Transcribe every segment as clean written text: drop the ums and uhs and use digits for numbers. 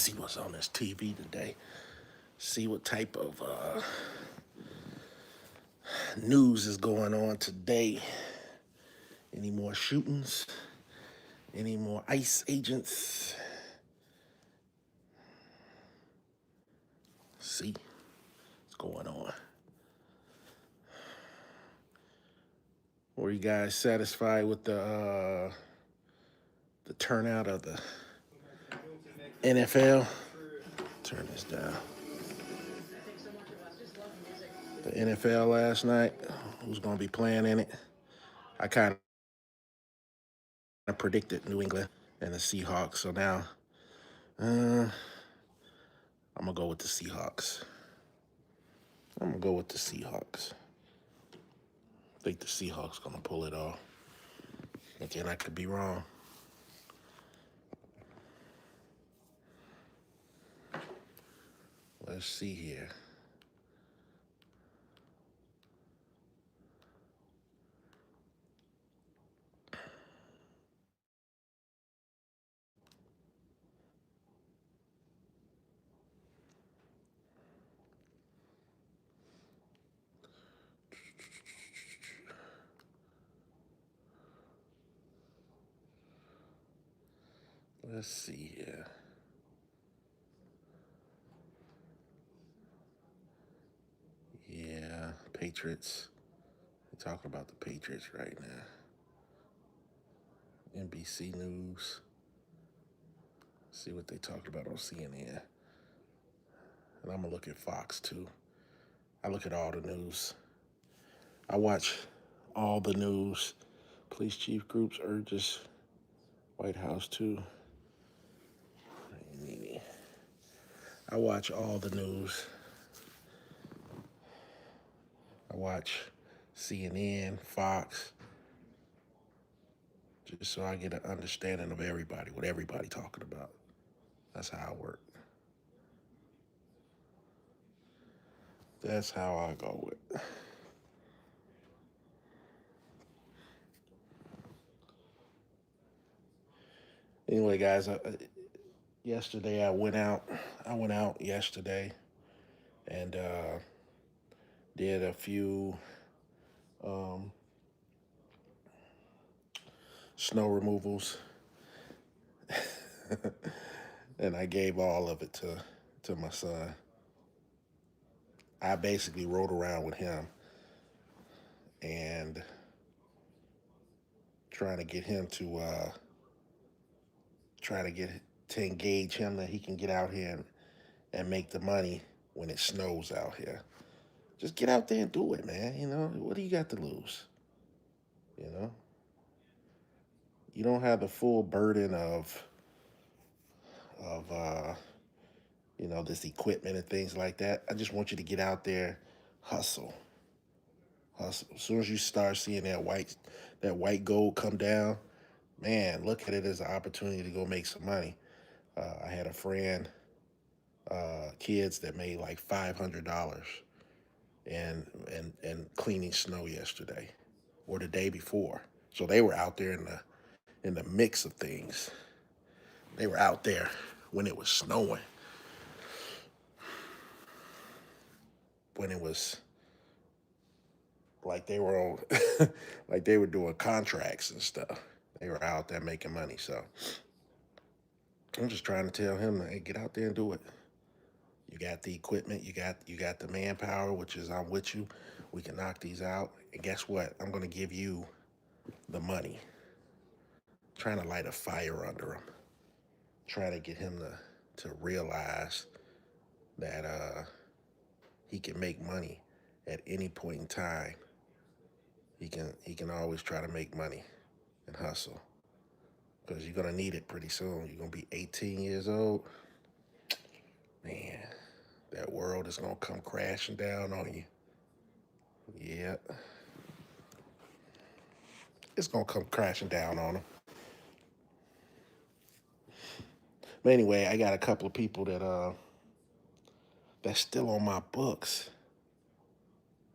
see what's on this TV today. See what type of news is going on today. Any more shootings? Any more ICE agents? See what's going on. Were you guys satisfied with the turnout of the NFL? Turn this down. The NFL last night. Who's going to be playing in it? I kind of predicted New England and the Seahawks. So now, I'm gonna go with the Seahawks. I think the Seahawks gonna pull it off. Again, I could be wrong. Let's see here. Let's see here. Yeah, Patriots. We're talking about the Patriots right now. NBC News. See what they talked about on CNN. And I'm gonna look at Fox too. I look at all the news. I watch all the news. Police chief groups urges White House too. I watch all the news. I watch CNN, Fox, just so I get an understanding of everybody, what everybody talking about. That's how I work. That's how I go with. Anyway, guys, yesterday I went out. Yesterday and did a few um, snow removals, and I gave all of it to my son. I basically rode around with him and trying to get him to to engage him that he can get out here and make the money when it snows out here. Just get out there and do it, man. You know, what do you got to lose? You know, you don't have the full burden of this equipment and things like that. I just want you to get out there, hustle, hustle. As soon as you start seeing that white gold come down, man, look at it as an opportunity to go make some money. I had a friend, kids that made like $500 and cleaning snow yesterday or the day before. So they were out there in the mix of things. They were out there when it was snowing, when it was like they were on, like they were doing contracts and stuff. They were out there making money. So I'm just trying to tell him, hey, get out there and do it. You got the equipment, you got the manpower, which is I'm with you. We can knock these out. And guess what? I'm gonna give you the money. Trying to light a fire under him. Trying to get him to realize that he can make money at any point in time. He can always try to make money and hustle. Because you're gonna need it pretty soon. You're gonna be 18 years old. Man, that world is gonna come crashing down on you. Yeah. It's gonna come crashing down on them. But anyway, I got a couple of people that's still on my books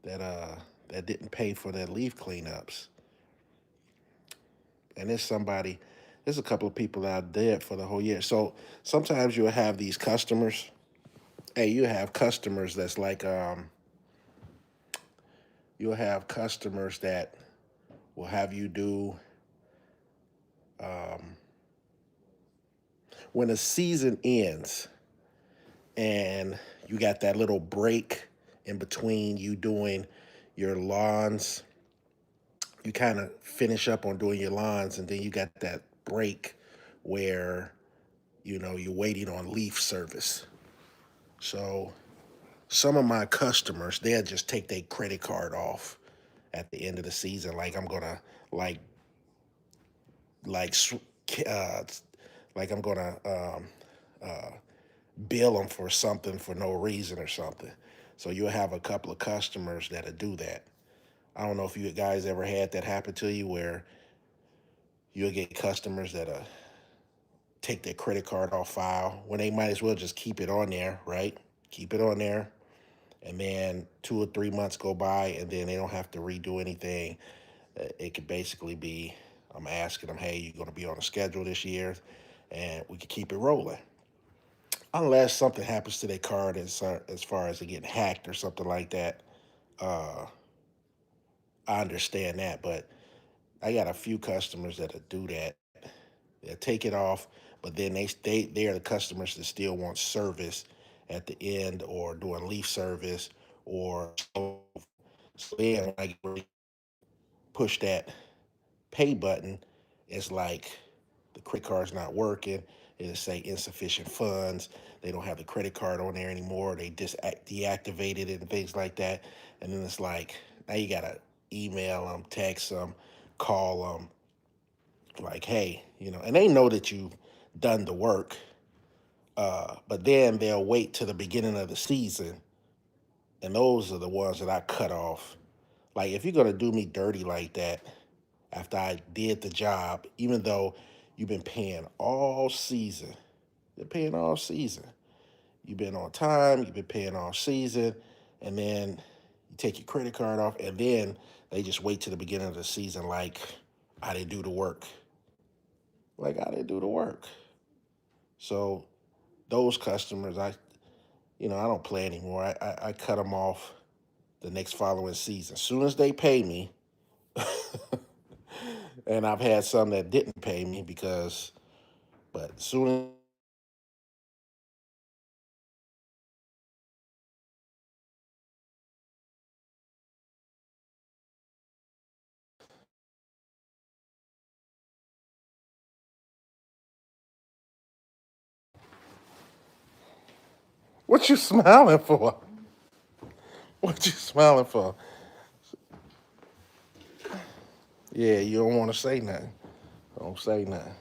that didn't pay for their leaf cleanups. And it's somebody There's a couple of people out there for the whole year. So sometimes you'll have these customers. Hey, you have customers that's like you'll have customers that will have you do um, when the season ends and you got that little break in between you doing your lawns. You kind of finish up on doing your lawns, and then you got that break where you're waiting on leaf service. So some of my customers, they'll just take their credit card off at the end of the season. Like I'm gonna like like sw- uh, like I'm gonna uh, bill them for something for no reason or something. So you'll have a couple of customers that'll do that. I don't know if you guys ever had that happen to you where you'll get customers that take their credit card off file when they might as well just keep it on there, right? Keep it on there, and then 2 or 3 months go by, and then they don't have to redo anything. It could basically be, I'm asking them, hey, you're going to be on a schedule this year, and we could keep it rolling. Unless something happens to their card as far as it getting hacked or something like that, uh, I understand that. But I got a few customers that'll do that. They'll take it off, but then they are the customers that still want service at the end or doing leaf service or so then when I push that pay button, it's like the credit card's not working. It'll say insufficient funds. They don't have the credit card on there anymore. They just deactivated it and things like that. And then it's like now you gotta email them, text them, call them, like, hey, and they know that you've done the work. But then they'll wait to the beginning of the season, and those are the ones that I cut off. Like, if you're gonna do me dirty like that after I did the job, even though you've been paying all season, you're paying all season. You've been on time, you've been paying all season, and then you take your credit card off, and then they just wait to the beginning of the season, like I didn't do the work. Like I didn't do the work. So those customers, I don't play anymore. I cut them off the next following season. As soon as they pay me, and I've had some that didn't pay me but soon as what you smiling for? What you smiling for? Yeah, you don't want to say nothing. Don't say nothing.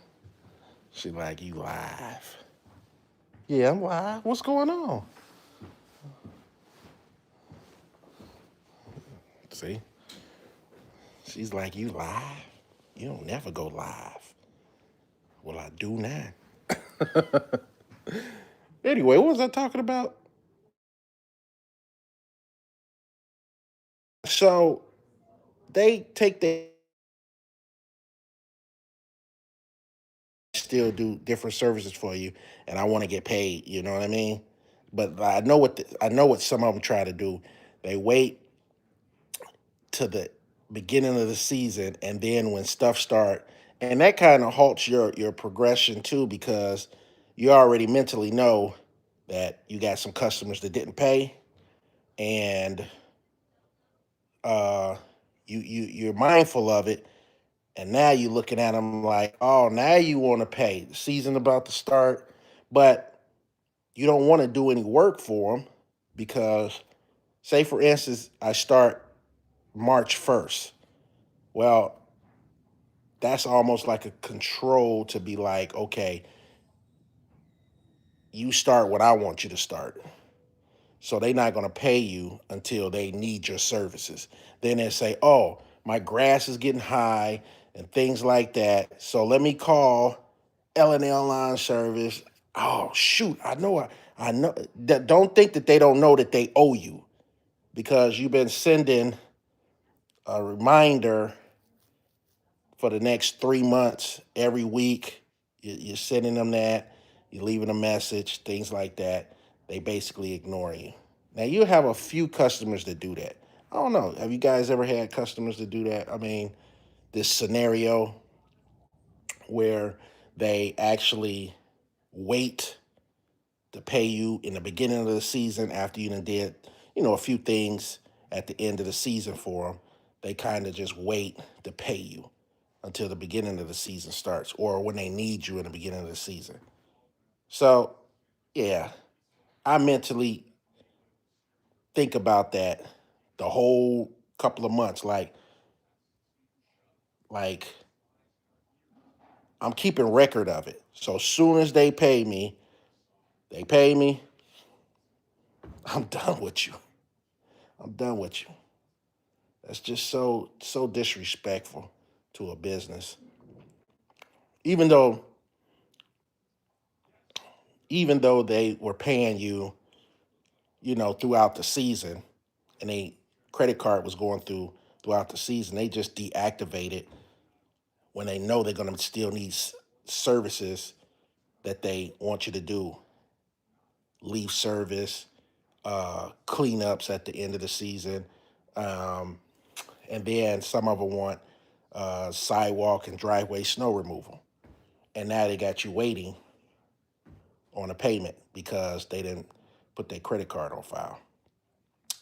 She like, you live. Yeah, I'm live. What's going on? See? She's like, you live? You don't never go live. Well, I do now. Anyway, what was I talking about? So they take the still do different services for you, and I want to get paid. You know what I mean? But I know what some of them try to do. They wait to the beginning of the season, and then when stuff start, and that kind of halts your progression too, because you already mentally know that you got some customers that didn't pay, and uh, you're mindful of it. And now you're looking at them like, oh, now you want to pay. The season about to start, but you don't want to do any work for them because, say, for instance, I start March 1st. Well, that's almost like a control to be like, okay, you start what I want you to start. So they're not going to pay you until they need your services. Then they say, oh, my grass is getting high and things like that. So let me call L&L Lawn Service. Oh, shoot. I know. Don't think that they don't know that they owe you because you've been sending a reminder for the next 3 months, every week. You're sending them that, you're leaving a message, things like that. They basically ignoring you. Now you have a few customers that do that. I don't know. Have you guys ever had customers that do that? I mean, this scenario where they actually wait to pay you in the beginning of the season after you done did, a few things at the end of the season for them. They kind of just wait to pay you until the beginning of the season starts or when they need you in the beginning of the season. So, yeah, I mentally think about that the whole couple of months. Like I'm keeping record of it. So as soon as they pay me, I'm done with you. I'm done with you. That's just so disrespectful to a business. Even though even though they were paying you, throughout the season, and a credit card was going throughout the season, they just deactivate it when they know they're going to still need services that they want you to do, leaf service, cleanups at the end of the season, um, and then some of them want sidewalk and driveway snow removal. And now they got you waiting on a payment because they didn't put their credit card on file.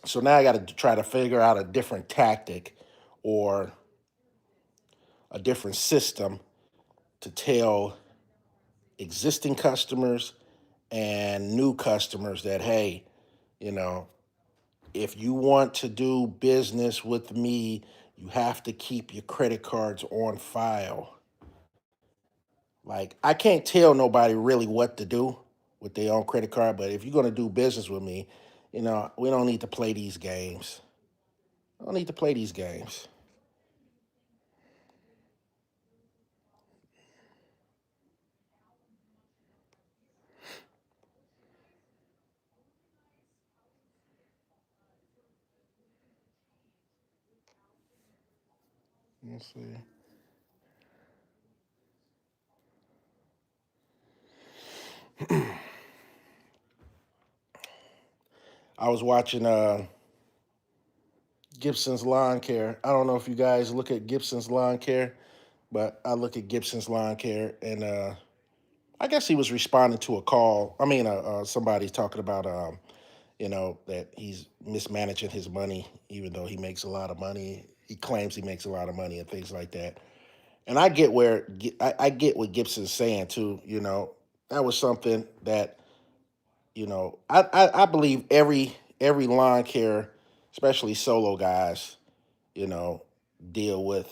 So now I got to try to figure out a different tactic or a different system to tell existing customers and new customers that, hey, you know, if you want to do business with me, you have to keep your credit cards on file. Like, I can't tell nobody really what to do with their own credit card, but if you're going to do business with me, we don't need to play these games. I don't need to play these games. Let's see. I was watching Gibson's Lawn Care. I don't know if you guys look at Gibson's Lawn Care, but I look at Gibson's Lawn Care, and I guess he was responding to a call. I mean, somebody talking about, that he's mismanaging his money, even though he makes a lot of money. He claims he makes a lot of money and things like that. And I get I get what Gibson's saying too. That was something that I believe every lawn care, especially solo guys, you know, deal with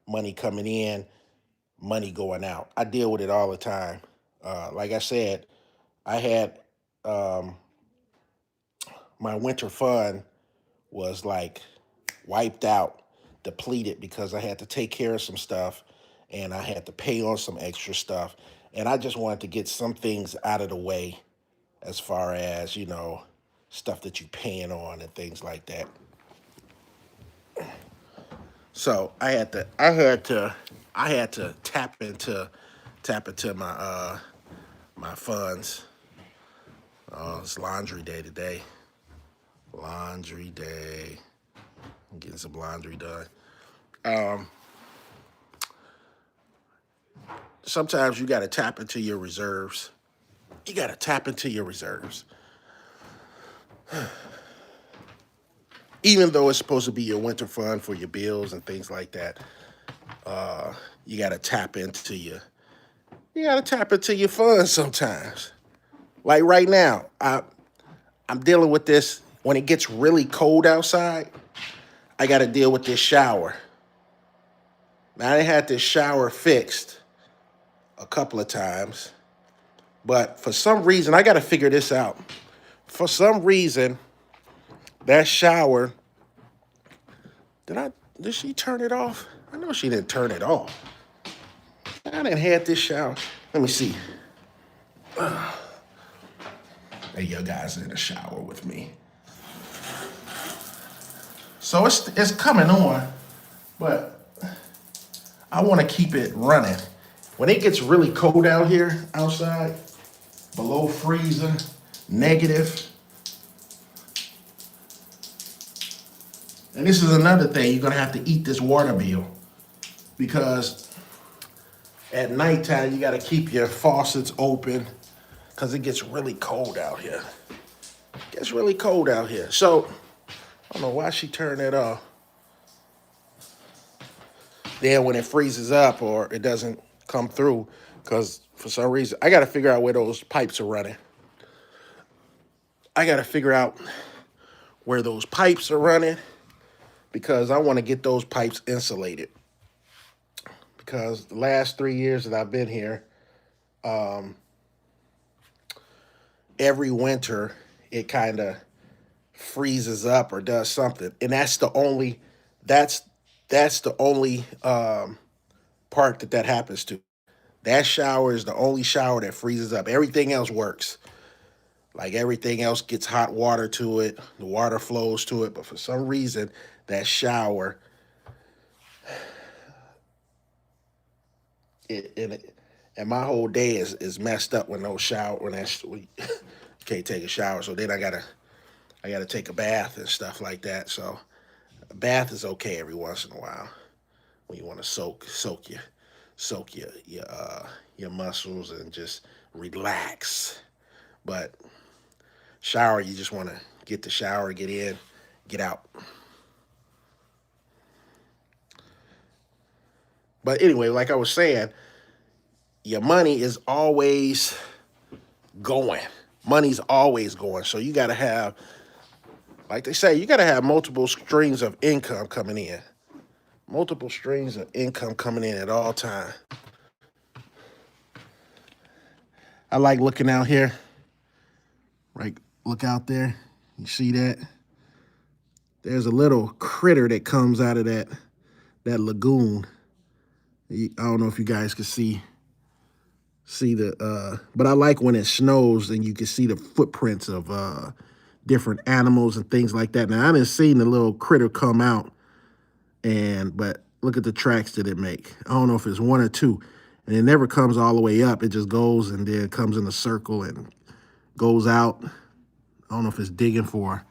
money coming in, money going out. I deal with it all the time. Like I said, I had um, my winter fund was like wiped out, depleted because I had to take care of some stuff and I had to pay on some extra stuff. And I just wanted to get some things out of the way as far as, stuff that you paying on and things like that. So I had to tap into my funds. It's laundry day today. Laundry day. I'm getting some laundry done. Um, Sometimes you got to tap into your reserves. You got to tap into your reserves. Even though it's supposed to be your winter fund for your bills and things like that, you got to tap into your funds sometimes. Like right now, I'm dealing with this when it gets really cold outside. I got to deal with this shower. Now I had this shower fixed a couple of times, but for some reason I got to figure this out. For some reason, that shower, did she turn it off? I know she didn't turn it off. I didn't have this shower. Let me see. Hey, you guys in the shower with me. So it's coming on, but I want to keep it running. When it gets really cold out here outside, below freezing, negative, and this is another thing, you're gonna have to eat this water bill because at nighttime you gotta keep your faucets open because it gets really cold out here. It gets really cold out here. So I don't know why she turned that off. Then when it freezes up or it doesn't come through, because for some reason I gotta figure out where those pipes are running. I gotta figure out where those pipes are running because I want to get those pipes insulated. Because the last 3 years that I've been here, every winter it kind of freezes up or does something, and that's that's the only part that happens to. That shower is the only shower that freezes up. Everything else works. Like everything else gets hot water to it, the water flows to it, but for some reason that shower, and my whole day is messed up when no shower when you can't take a shower. So then I gotta take a bath and stuff like that. So a bath is okay every once in a while when you want to soak your muscles and just relax. But shower, you just want to get the shower, get in, get out. But anyway, like I was saying, your money is always going. Money's always going. So you got to have, like they say, you got to have multiple streams of income coming in. Multiple streams of income coming in at all time. I like looking out here. Right, look out there. You see that? There's a little critter that comes out of that lagoon. I don't know if you guys can see the but I like when it snows and you can see the footprints of different animals and things like that. Now I didn't see the little critter come out, but look at the tracks that it make. I don't know if it's one or two, and it never comes all the way up. It just goes and then comes in a circle and goes out. I don't know if it's digging for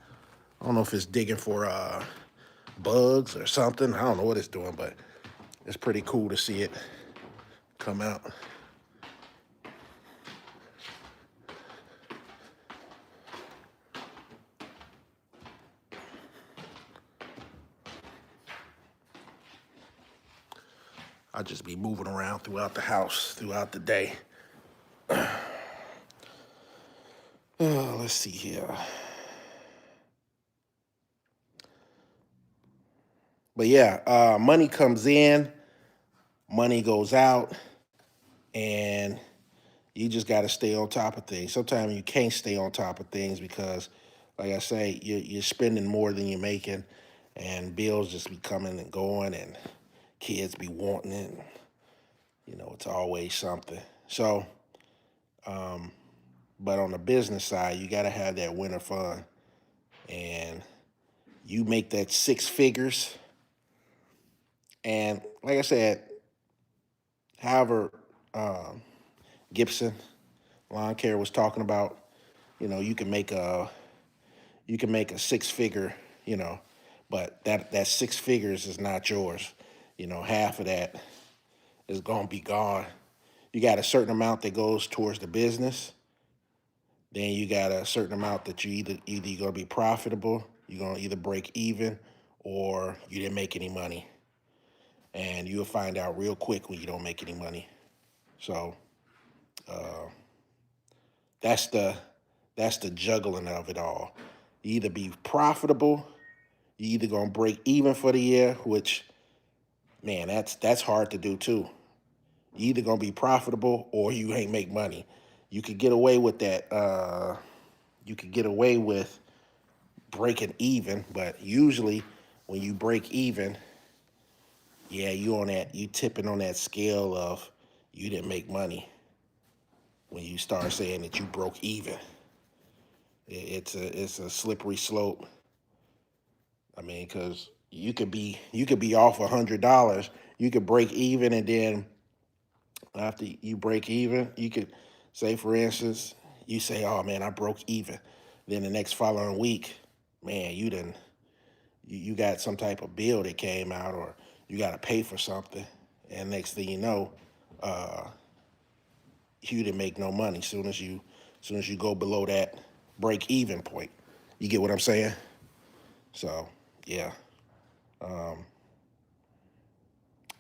bugs or something. I don't know what it's doing, but it's pretty cool to see it come out. I'll just be moving around throughout the house, throughout the day. Let's see here. But yeah, money comes in, money goes out, and you just got to stay on top of things. Sometimes you can't stay on top of things because, like I say, you're spending more than you're making, and bills just be coming and going, and kids be wanting it. It's always something. So, but on the business side, you got to have that winter fund, and you make that six figures. And like I said, however, Gibson Lawn Care was talking about, you can make a six figure, but that six figures is not yours. Half of that is gonna be gone. You got a certain amount that goes towards the business. Then you got a certain amount that you either you're gonna be profitable, you're gonna either break even, or you didn't make any money. And you'll find out real quick when you don't make any money. So that's the juggling of it all. You either be profitable, you either gonna break even for the year, which, man, that's hard to do too. You either gonna be profitable or you ain't make money. You could get away with that. You could get away with breaking even, but usually when you break even, yeah, you tipping on that scale of you didn't make money. When you start saying that you broke even, it's a slippery slope. I mean, because you could be off $100. You could break even, and then after you break even, you could say, for instance, you say, "Oh man, I broke even." Then the next following week, man, you got some type of bill that came out, or you got to pay for something, and next thing you know, uh, you didn't make no money. Soon as you go below that break even point, you get what I'm saying? So yeah, um,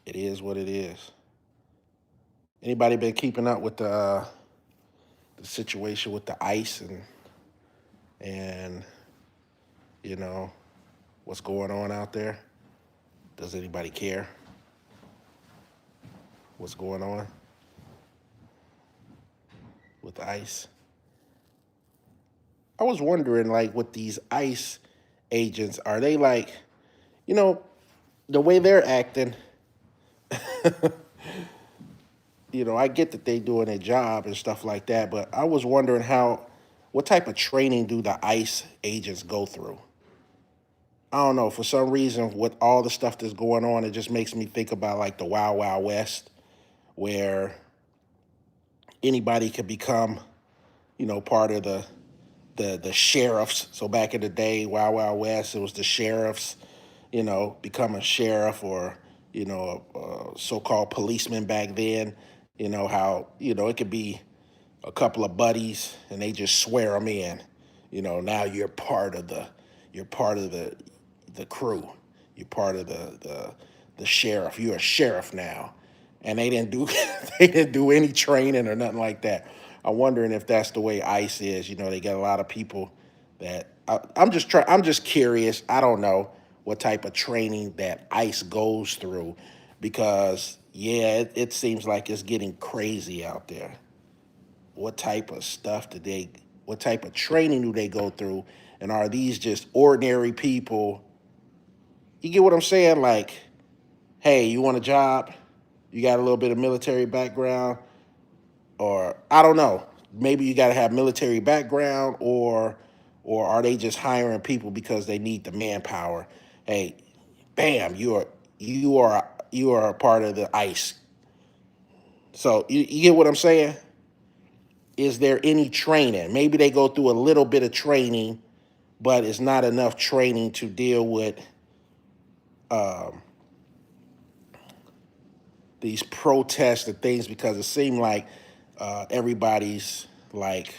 it is what it is. Anybody been keeping up with the situation with the ice and you know what's going on out there? Does anybody care what's going on with the ice? I was wondering, like, with these ICE agents, are they like, you know, the way they're acting? I get that they doing their job and stuff like that, but I was wondering what type of training do the ICE agents go through? I don't know. For some reason, with all the stuff that's going on, it just makes me think about like the Wild Wild West, where anybody could become, part of the sheriffs. So back in the day, Wild Wild West, it was the sheriffs, become a sheriff, or a so-called policeman back then. How it could be a couple of buddies and they just swear them in. Now you're part of the crew. You're part of the sheriff. You're a sheriff now, and they didn't do they didn't do any training or nothing like that. I'm wondering if that's the way ICE is. They got a lot of people that I'm just curious. I don't know what type of training that ICE goes through, because yeah, it seems like it's getting crazy out there. What type of what type of training do they go through? And are these just ordinary people? You get what I'm saying? Like, hey, you want a job? You got a little bit of military background, or I don't know. Maybe you got to have military background, or are they just hiring people because they need the manpower? Hey, bam, you are a part of the ICE. So you get what I'm saying? Is there any training? Maybe they go through a little bit of training, but it's not enough training to deal with um, these protests and things, because it seemed like everybody's like,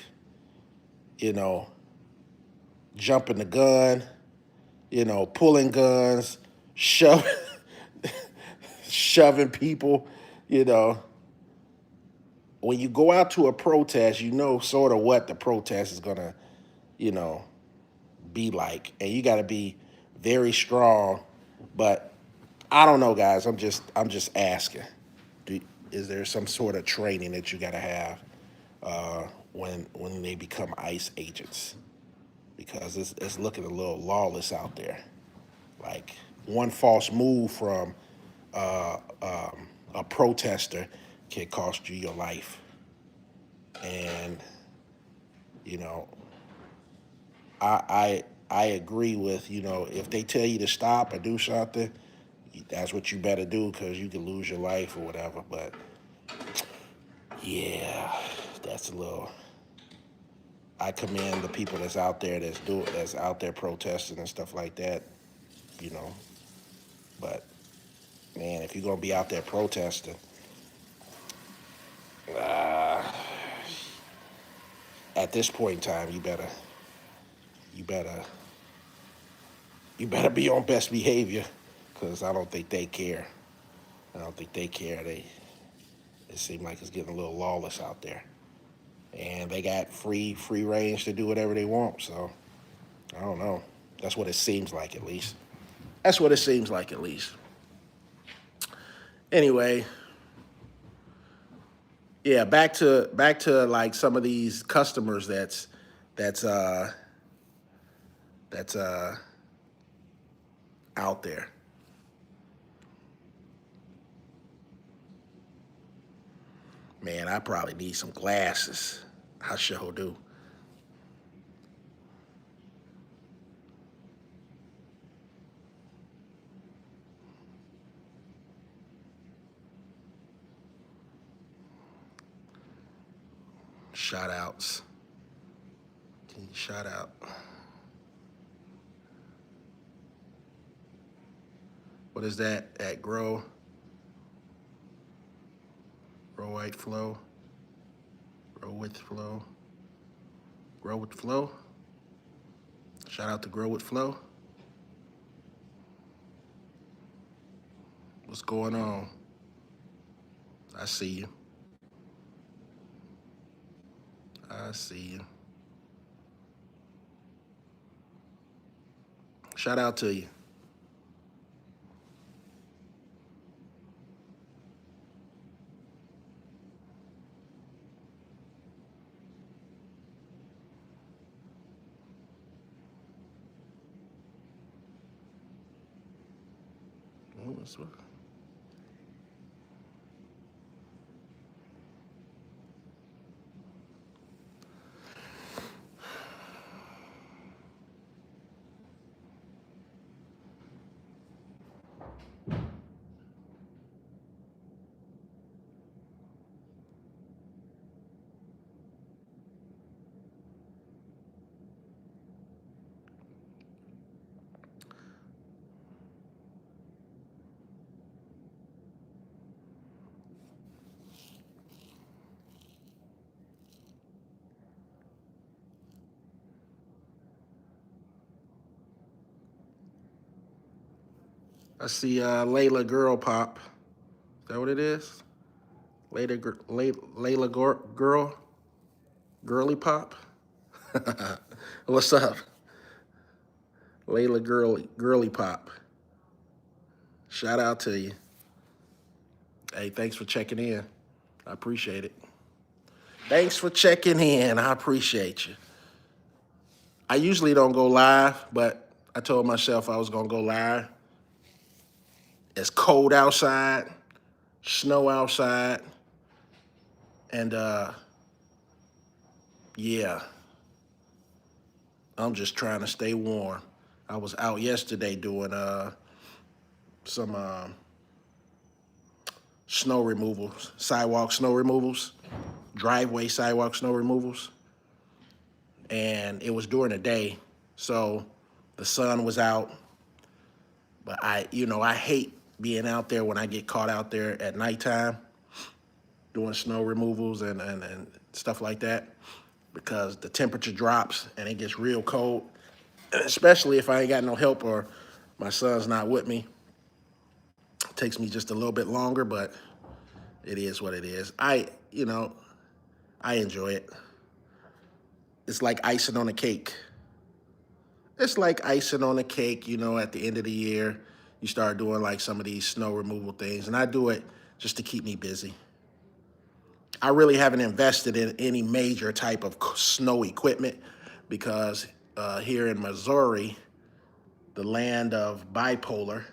you know, jumping the gun, pulling guns, shoving, shoving people, you know. When you go out to a protest, you know sort of what the protest is gonna, you know, be like, and you got to be very strong. But I don't know, guys. I'm just asking. Do, is there some sort of training that you got to have when they become ICE agents? Because it's looking a little lawless out there. Like, one false move from a protester can cost you your life. And you know, I agree with, if they tell you to stop or do something, that's what you better do, because you can lose your life or whatever. But yeah, that's a little. I commend the people that's out there protesting and stuff like that, you know. But man, if you're gonna be out there protesting, uh, at this point in time, you better you better be on best behavior, because I don't think they care. I don't think they care. It seems like it's getting a little lawless out there, and they got free range to do whatever they want. So I don't know. That's what it seems like, at least. That's what it seems like, at least. Anyway, yeah, back to like some of these customers that's uh that's out there. Man, I probably need some glasses. I sure do. shout outs. Can you shout out? What is that? At Grow White Flow. Grow with Flow. Grow with Flow. Shout out to Grow with Flow. What's going on? I see you. I see you. Shout out to you. What's what? I see Layla Girl Pop. Is that what it is? Layla Girl? Girly Pop? What's up? Layla Girly Pop. Shout out to you. Hey, thanks for checking in. I appreciate it. Thanks for checking in. I appreciate you. I usually don't go live, but I told myself I was going to go live. It's cold outside, snow outside, and yeah, I'm just trying to stay warm. I was out yesterday doing some snow removals, sidewalk snow removals, driveway sidewalk snow removals, and it was during the day, so the sun was out. But I hate being out there when I get caught out there at nighttime doing snow removals and stuff like that, because the temperature drops and it gets real cold, especially if I ain't got no help or my son's not with me. It takes me just a little bit longer, but it is what it is. I enjoy it. It's like icing on a cake. It's like icing on a cake, at the end of the year, you start doing like some of these snow removal things, and I do it just to keep me busy. I really haven't invested in any major type of snow equipment because here in Missouri, the land of bipolar,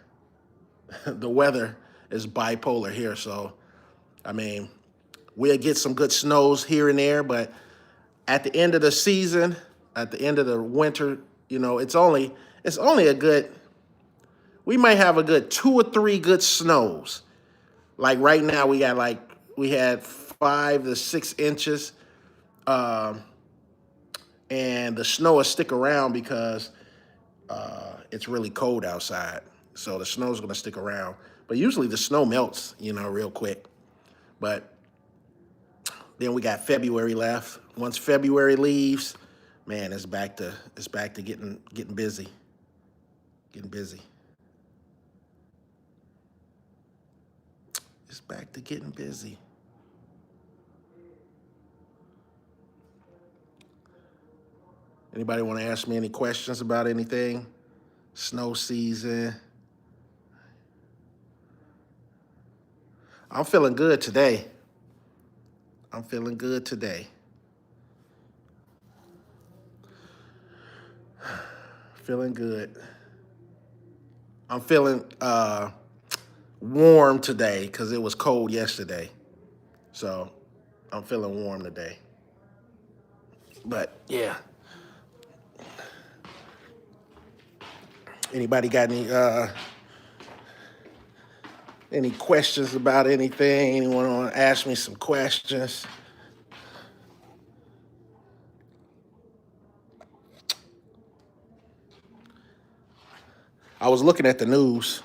the weather is bipolar here. So, I mean, we'll get some good snows here and there, but at the end of the season, at the end of the winter, it's only a good, we might have a good 2 or 3 good snows. Like right now, we had 5 to 6 inches, and the snow will stick around because it's really cold outside. So the snow's gonna stick around. But usually the snow melts, real quick. But then we got February left. Once February leaves, man, it's back to getting busy. Getting busy. It's back to getting busy. Anybody want to ask me any questions about anything? Snow season. I'm feeling good today. Feeling good. I'm feeling warm today because it was cold yesterday. So I'm feeling warm today. But yeah. Anybody got any questions about anything? Anyone want to ask me some questions? I was looking at the news.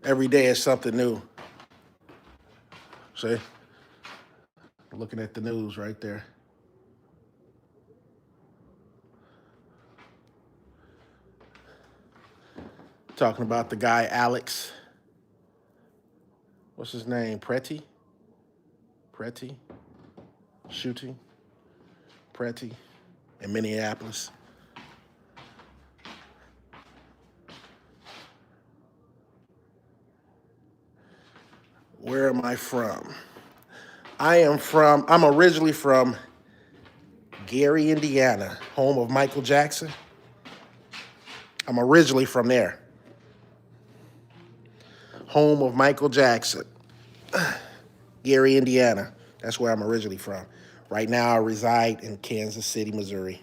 Every day is something new. See? Looking at the news right there. Talking about the guy Alex. What's his name? Pretty? Shooting? Pretty in Minneapolis. Where am I from? I'm originally from Gary, Indiana, home of Michael Jackson. I'm originally from there. Home of Michael Jackson. Gary, Indiana. That's where I'm originally from. Right now, I reside in Kansas City, Missouri.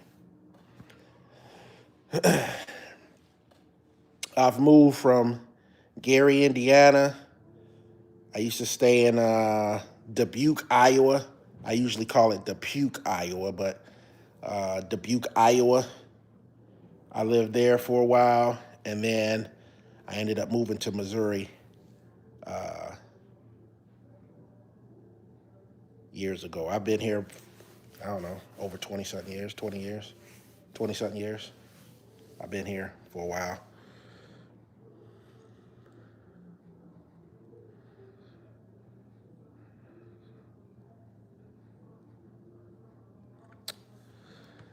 I've moved from Gary, Indiana. I used to stay in Dubuque, Iowa. I usually call it Dubuque, Iowa, but Dubuque, Iowa. I lived there for a while, and then I ended up moving to Missouri years ago. I've been here, I don't know, over 20-something years, 20-something years. I've been here for a while.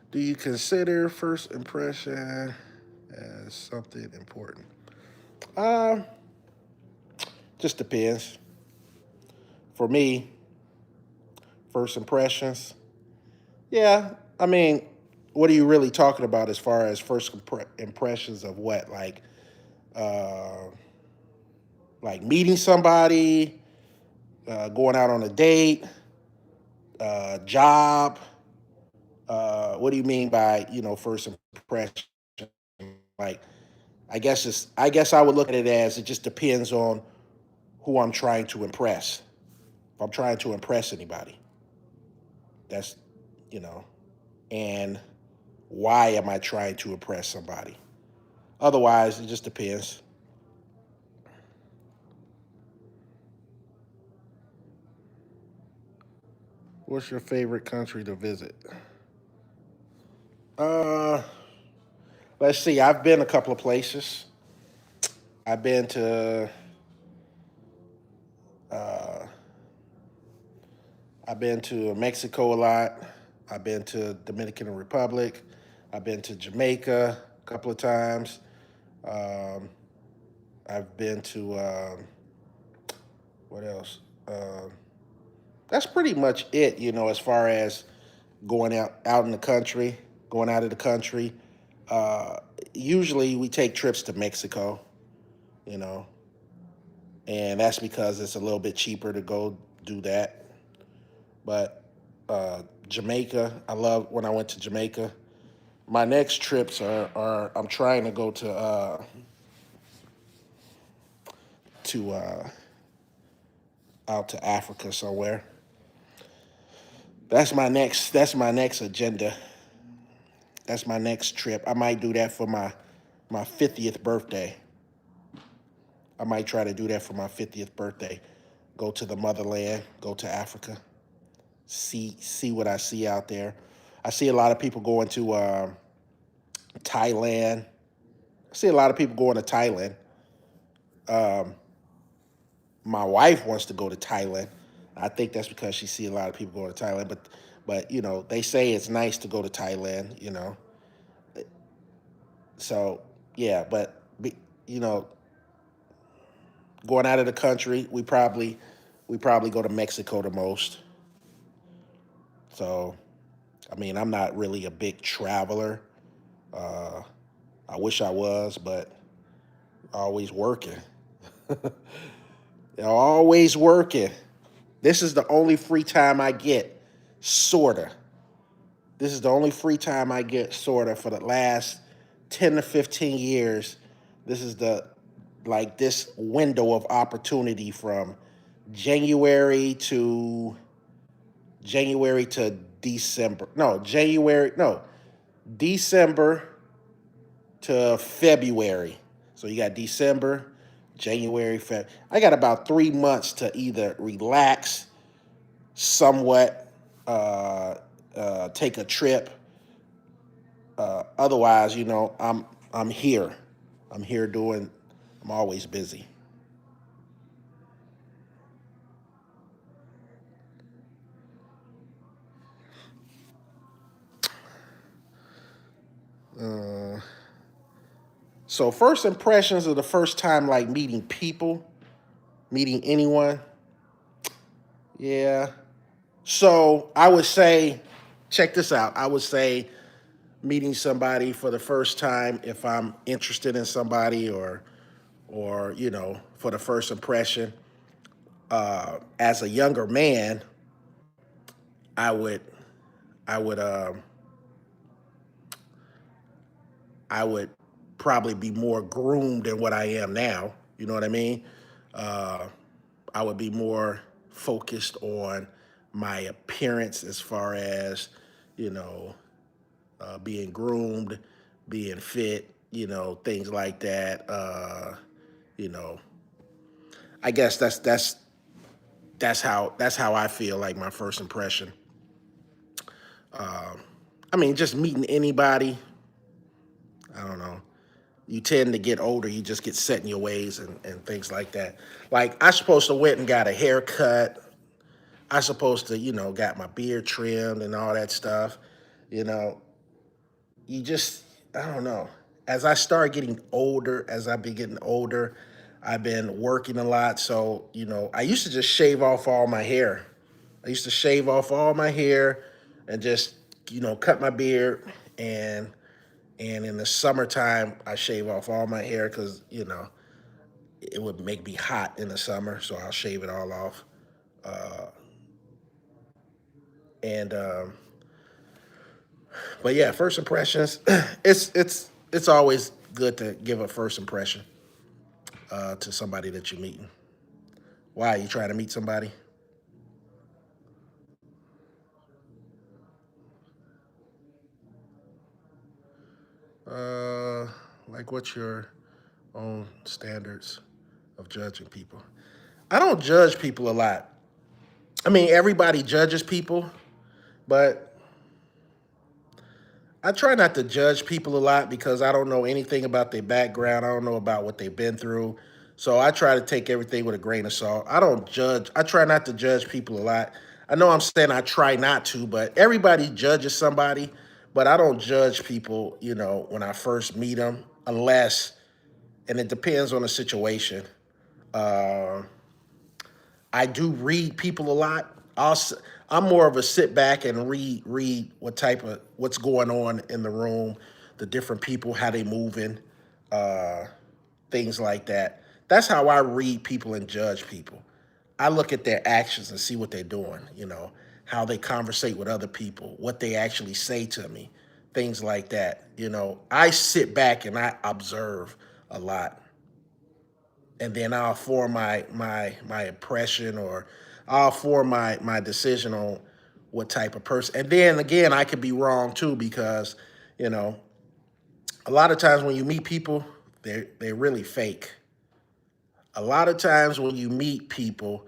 Do you consider first impression as something important? Uh, just depends. For me, first impressions, yeah. I mean, what are you really talking about as far as first impressions of what? Uh, like meeting somebody, going out on a date, job. What do you mean by first impression? Like, I guess I would look at it as it just depends on who I'm trying to impress. If I'm trying to impress anybody, that's you know, and why am I trying to impress somebody? Otherwise, it just depends. What's your favorite country to visit? Uh, let's see. I've been a couple of places. I've been to uh, I've been to Mexico a lot. I've been to Dominican Republic. I've been to Jamaica a couple of times. Um, I've been to what else? That's pretty much it. As far as going out in the country, going out of the country. Uh, Usually, we take trips to Mexico. You know, and that's because it's a little bit cheaper to go do that. But Jamaica, I love when I went to Jamaica. My next trips are I'm trying to go to out to Africa somewhere. That's my next agenda. That's my next trip. I might do that for my 50th birthday. I might try to do that for my 50th birthday. Go to the motherland, go to Africa, see what I see out there. I see a lot of people going to Thailand. I see a lot of people going to Thailand. Um, my wife wants to go to Thailand. I think that's because she see a lot of people going to Thailand. But they say it's nice to go to Thailand. So yeah. But you know, going out of the country, we probably go to Mexico the most. So I mean, I'm not really a big traveler. Uh, I wish I was, but always working. Always working. This is the only free time I get, sorta. This is the only free time I get, sorta, for the last 10 to 15 years. This is this window of opportunity from January to January to December. No, January, no, December to February. So you got December, January, February. I got about 3 months to either relax somewhat, uh, take a trip. Otherwise, I'm here. I'm here doing. I'm always busy. Uh, so first impressions of the first time, like meeting people, meeting anyone. Yeah. So I would say, check this out. I would say meeting somebody for the first time, if I'm interested in somebody, or for the first impression. As a younger man, I would I would I would probably be more groomed than what I am now. You know what I mean? Uh, I would be more focused on my appearance as far as, you know, being groomed, being fit, things like that. You know, I guess that's how I feel like my first impression. I mean, just meeting anybody. I don't know. You tend to get older, you just get set in your ways and things like that. Like I supposed to went and got a haircut. I supposed to, got my beard trimmed and all that stuff. You know, you just I don't know. As I start getting older, as I've been getting older, I've been working a lot. So, I used to just shave off all my hair. I used to shave off all my hair and just, cut my beard and in the summertime I shave off all my hair because, it would make me hot in the summer, so I'll shave it all off. Uh, and But yeah, first impressions. It's always good to give a first impression to somebody that you're meeting. Why are you trying to meet somebody? Uh, like what's your own standards of judging people? I don't judge people a lot. I mean, everybody judges people, but I try not to judge people a lot because I don't know anything about their background. I don't know about what they've been through. So I try to take everything with a grain of salt. I don't judge. I try not to judge people a lot. I know I'm saying I try not to, but everybody judges somebody. But I don't judge people, when I first meet them, unless, and it depends on the situation. Uh, I do read people a lot. I'm more of a sit back and read what's going on in the room, the different people, how they moving, uh, things like that. That's how I read people and judge people. I look at their actions and see what they're doing. How they conversate with other people, what they actually say to me, things like that. I sit back and I observe a lot, and then I'll form my impression, or I'll form my decision on what type of person. And then again, I could be wrong too because you know a lot of times when you meet people, they're really fake. A lot of times when you meet people,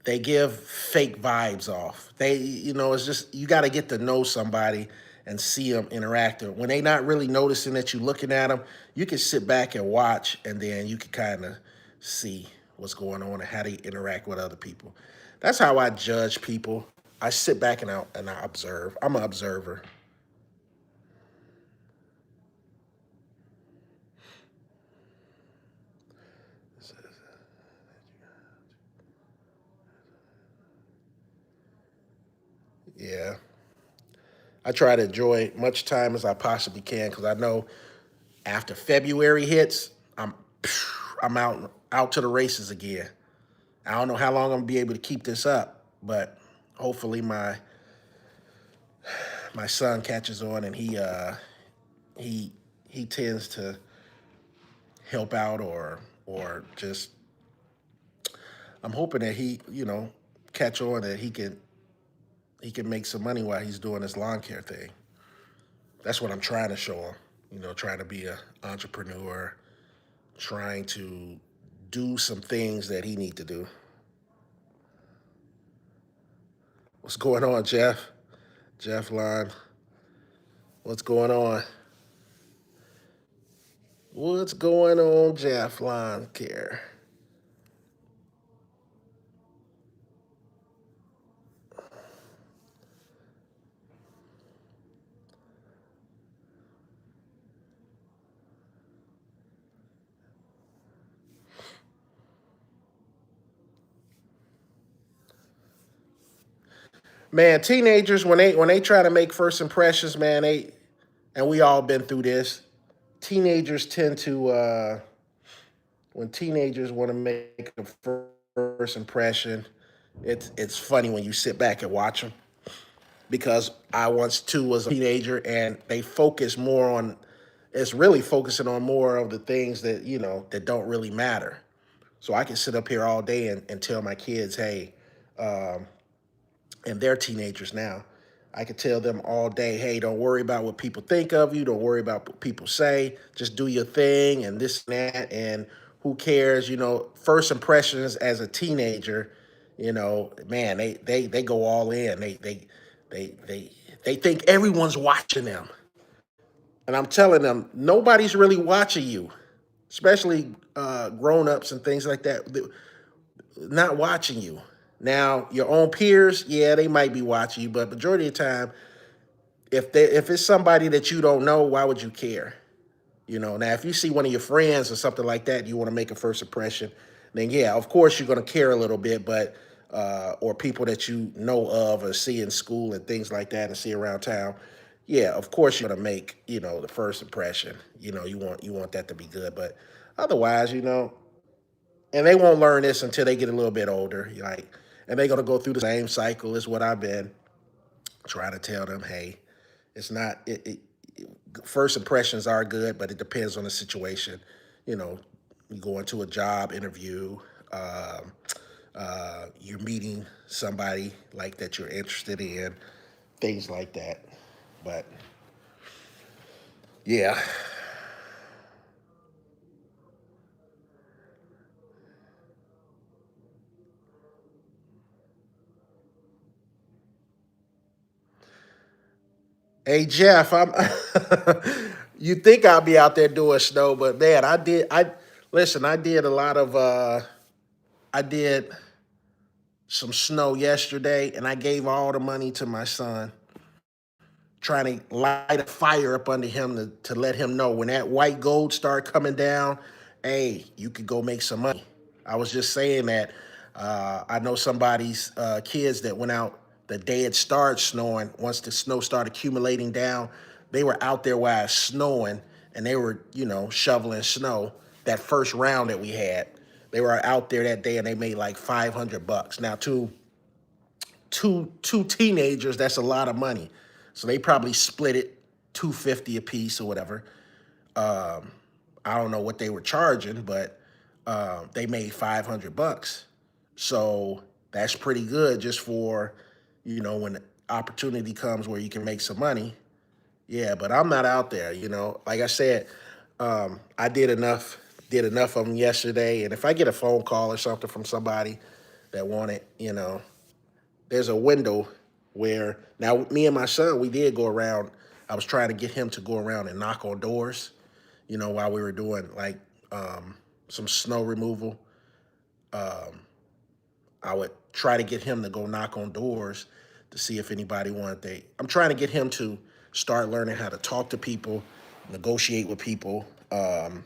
they give fake vibes off. It's just you got to get to know somebody and see them interacting. When they not really noticing that you're looking at them, you can sit back and watch, and then you can kind of see what's going on and how they interact with other people. That's how I judge people. I sit back and I observe. I'm an observer. Yeah, I try to enjoy much time as I possibly can because I know after February hits, I'm out to the races again. I don't know how long I'm gonna be able to keep this up, but hopefully my son catches on and he he tends to help out, or just I'm hoping that he catch on that he can make some money while he's doing this lawn care thing. That's what I'm trying to show him. Trying to be an entrepreneur, trying to do some things that he need to do. What's going on, Jeff? Jeff Line. What's going on? What's going on, Jeff Line Care? Man, teenagers when they try to make first impressions, man, they and we all been through this. Teenagers tend to when teenagers want to make a first impression, it's funny when you sit back and watch them because I once too was a teenager and they focus more on it's really focusing on more of the things that that don't really matter. So I can sit up here all day and tell my kids, hey, um, and they're teenagers now. I could tell them all day, hey, don't worry about what people think of you. Don't worry about what people say. Just do your thing and this and that. And who cares? First impressions as a teenager, man, they go all in. They think everyone's watching them. And I'm telling them, nobody's really watching you, especially grown-ups and things like that. Not watching you. Now, your own peers, yeah, they might be watching you, but majority of the time, if it's somebody that you don't know, why would you care? Now if you see one of your friends or something like that, you want to make a first impression, then yeah, of course you're going to care a little bit, but or people that you know of or see in school and things like that and see around town, yeah, of course you're going to make the first impression. You want that to be good, but otherwise, and they won't learn this until they get a little bit older. And they're gonna go through the same cycle as what I've been trying to tell them. Hey, it's not. First impressions are good, but it depends on the situation. You know, you go into a job interview. Um, you're meeting somebody like that you're interested in, things like that. But yeah, hey Jeff, I'm. You think I'll be out there doing snow, but man, I did. I listen. I did a lot of. I did some snow yesterday, and I gave all the money to my son, trying to light a fire up under him to let him know when that white gold start coming down, hey, you could go make some money. I was just saying that I know somebody's kids that went out the day it started snowing. Once the snow started accumulating down, they were out there while it's snowing, and they were, shoveling snow. That first round that we had, they were out there that day, and they made like $500. Now, two teenagers, that's a lot of money. So they probably split it 250 a piece or whatever. Um, I don't know what they were charging, but they made $500. So that's pretty good just for, when the opportunity comes where you can make some money. Yeah, but I'm not out there, Like I said, I did enough of them yesterday, and if I get a phone call or something from somebody that wanted, there's a window where now me and my son, we did go around. I was trying to get him to go around and knock on doors, while we were doing like some snow removal. Um, I would try to get him to go knock on doors to see if anybody wanted they. I'm trying to get him to start learning how to talk to people, negotiate with people. Um,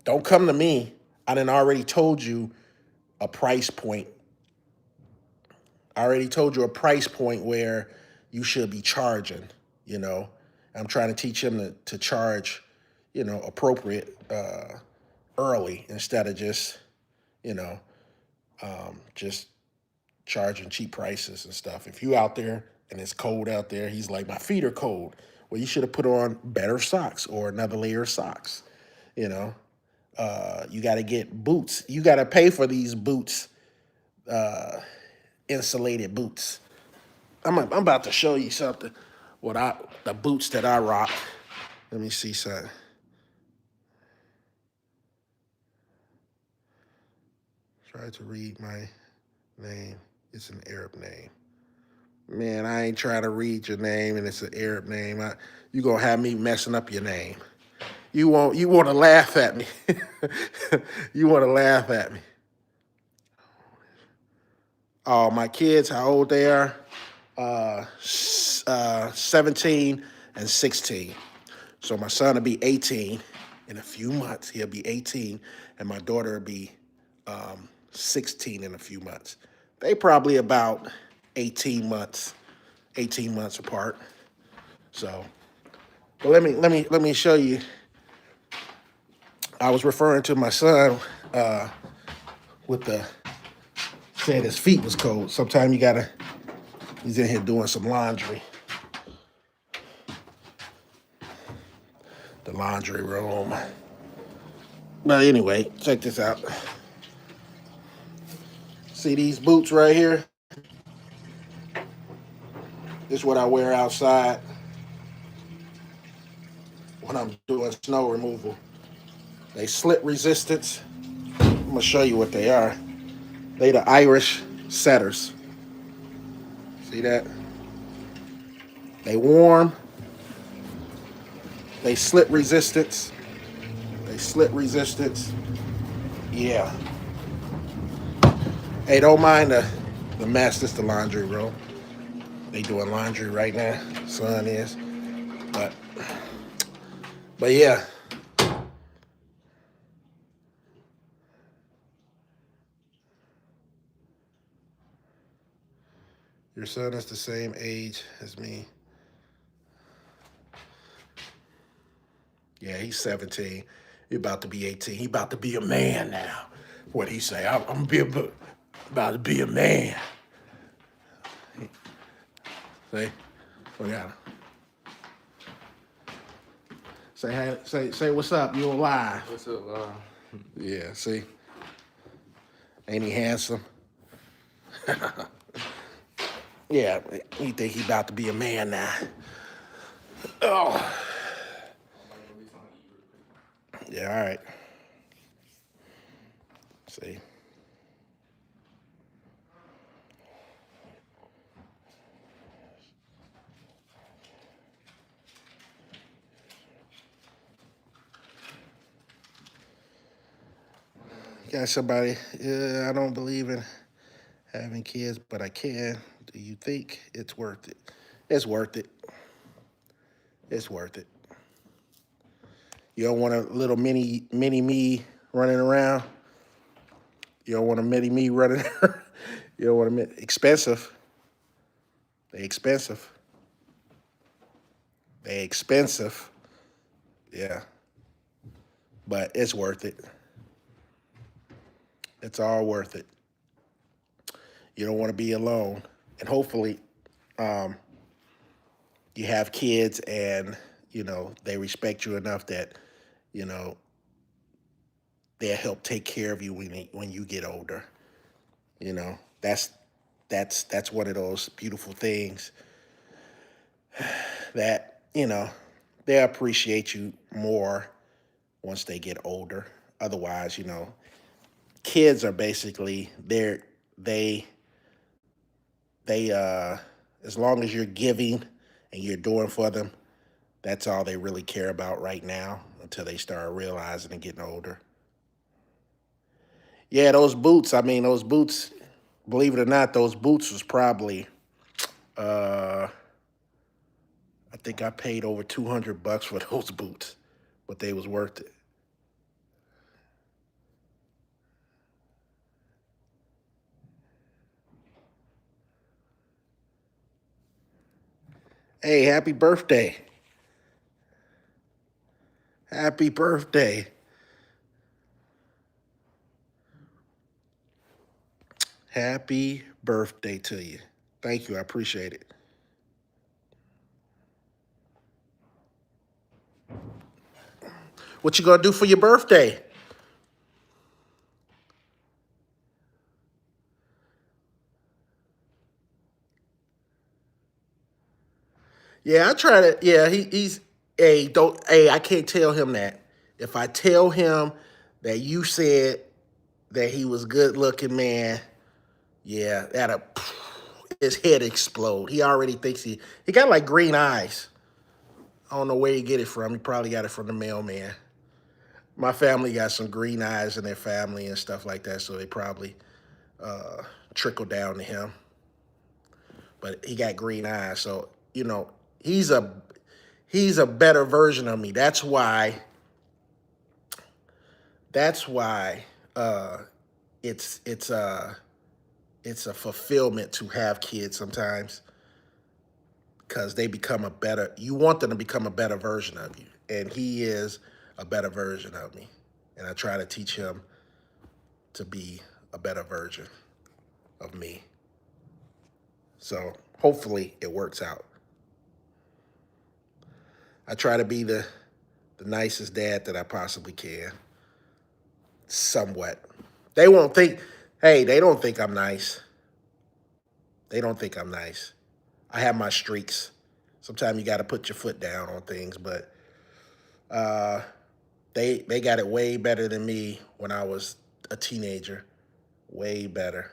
don't come to me. I done already told you a price point. I already told you a price point where you should be charging, you know. I'm trying to teach him to charge, appropriate early instead of just, you know, just charging cheap prices and stuff. If you out there and it's cold out there, he's like, my feet are cold. Well, you should have put on better socks or another layer of socks, you know. You got to get boots. You got to pay for these boots, uh, insulated boots. I'm about to show you something. The boots that I rock. Let me see something. Try to read my name. It's an Arab name. Man, I ain't trying to read your name and it's an Arab name. You gonna have me messing up your name. You want to laugh at me. You want to laugh at me. Oh, my kids, how old they are? 17 and 16. So my son will be 18 in a few months. He'll be 18, and my daughter will be 16 in a few months. They probably about 18 months apart. So, but let me show you. I was referring to my son with the saying his feet was cold. Sometimes he's in here doing some laundry. The laundry room. But anyway, check this out. See these boots right here? This is what I wear outside when I'm doing snow removal. They slip resistance. I'm gonna show you what they are. They the Irish setters. See that? They warm. They slip resistance. They slip resistance. Yeah. Hey, don't mind the mess. This the laundry room. They doing laundry right now. Son is. But yeah. Your son is the same age as me. Yeah, he's 17. He's about to be 18. He about to be a man now. What he say? I'm about to be a man. See? Look at him. Say hey, say what's up. You alive? What's up, Law? Yeah. See? Ain't he handsome? Yeah. He think he about to be a man now. Oh. Yeah. All right. See? Got somebody. Yeah, I don't believe in having kids, but I can. Do you think it's worth it? It's worth it. It's worth it. You don't want a little mini me running around. You don't want a mini me running. You don't want expensive. They expensive. They expensive. Yeah. But it's worth it. It's all worth it. You don't want to be alone. And hopefully you have kids and, they respect you enough that, they'll help take care of you when you get older. That's one of those beautiful things that, they appreciate you more once they get older. Otherwise, kids are basically they as long as you're giving and you're doing for them, that's all they really care about right now until they start realizing and getting older. Yeah, those boots, believe it or not, those boots was probably I think I paid over $200 for those boots, but they was worth it. Hey, happy birthday. Happy birthday. Happy birthday to you. Thank you. I appreciate it. What you gonna do for your birthday? Yeah, I try to. Yeah, he's. Hey, don't. Hey, I can't tell him that. If I tell him that you said that he was good looking, man, yeah, that'll his head explode. He already thinks he got like green eyes. I don't know where he get it from. He probably got it from the mailman. My family got some green eyes in their family and stuff like that, so they probably uh, trickle down to him. But he got green eyes, so he's a he's a better version of me. That's why uh, it's it's a fulfillment to have kids sometimes because they become a better. You want them to become a better version of you, and he is a better version of me, and I try to teach him to be a better version of me. So hopefully it works out. I try to be the nicest dad that I possibly can, somewhat. They won't think, hey, they don't think I'm nice. They don't think I'm nice. I have my streaks. Sometimes you got to put your foot down on things, but uh, they got it way better than me when I was a teenager. Way better.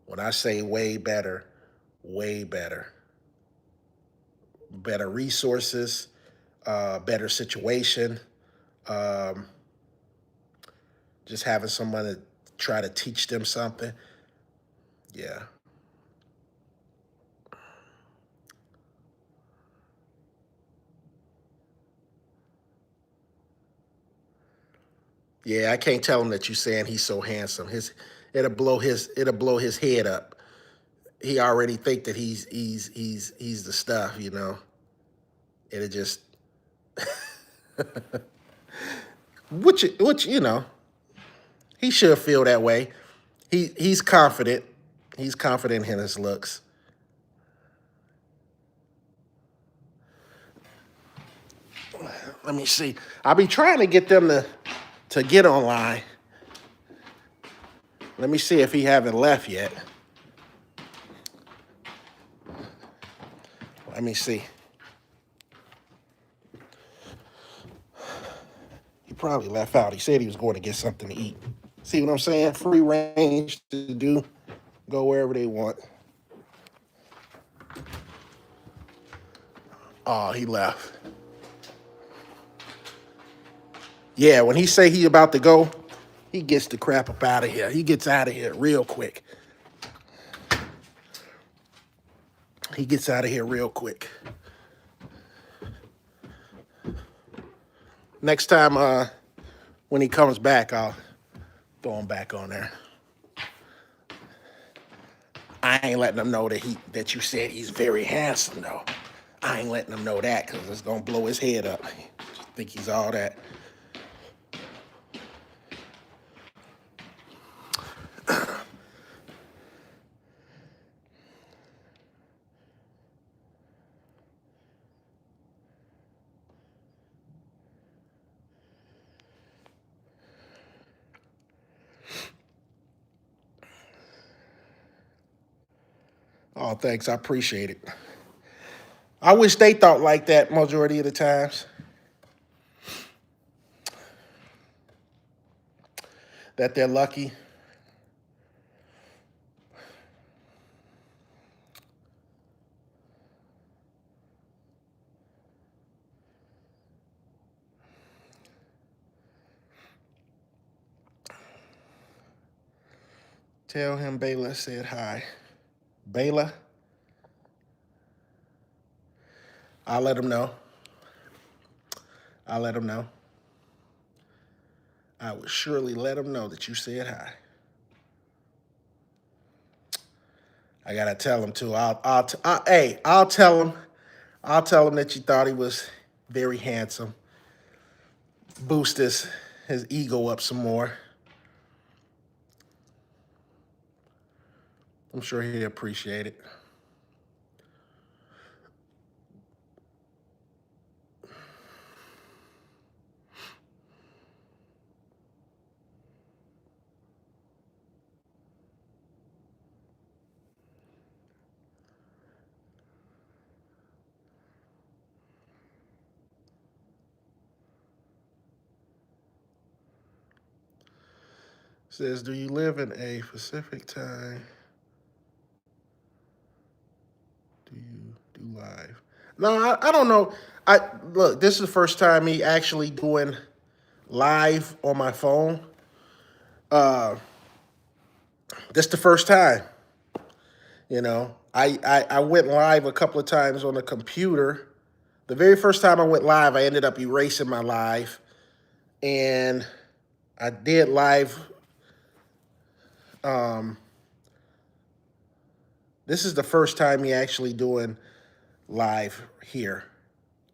When I say way better, way better. Better resources, better situation. Um, just having someone to try to teach them something. Yeah. Yeah, I can't tell him that you saying he's so handsome. It'll blow his head up. He already think that he's the stuff. It'll just which he should feel that way. He's confident. He's confident in his looks. Let me see. I'll be trying to get them to get online. Let me see if he haven't left yet. Let me see. He probably left out. He said he was going to get something to eat. See what I'm saying? Free range to do, go wherever they want. Oh, he left. Yeah, when he say he about to go, he gets the crap up out of here. He gets out of here real quick. He gets out of here real quick. Next time when he comes back, I'll throw him back on there. I ain't letting him know that you said he's very handsome though. I ain't letting him know that because it's gonna blow his head up. Think he's all that. Oh, thanks. I appreciate it. I wish they thought like that majority of the times. That they're lucky. Tell him Bayla said hi. Bayla, I'll let him know. I'll let him know. I would surely let him know that you said hi. I gotta tell him too. Hey, I'll tell him. I'll tell him that you thought he was very handsome. Boost his ego up some more. I'm sure he'd appreciate it. Says, do you live in a Pacific time? Do you do live? No, I don't know. I look. This is the first time me actually doing live on my phone. Uh, this the first time. I went live a couple of times on the computer. The very first time I went live, I ended up erasing my live, and I did live. Um, this is the first time me actually doing live here.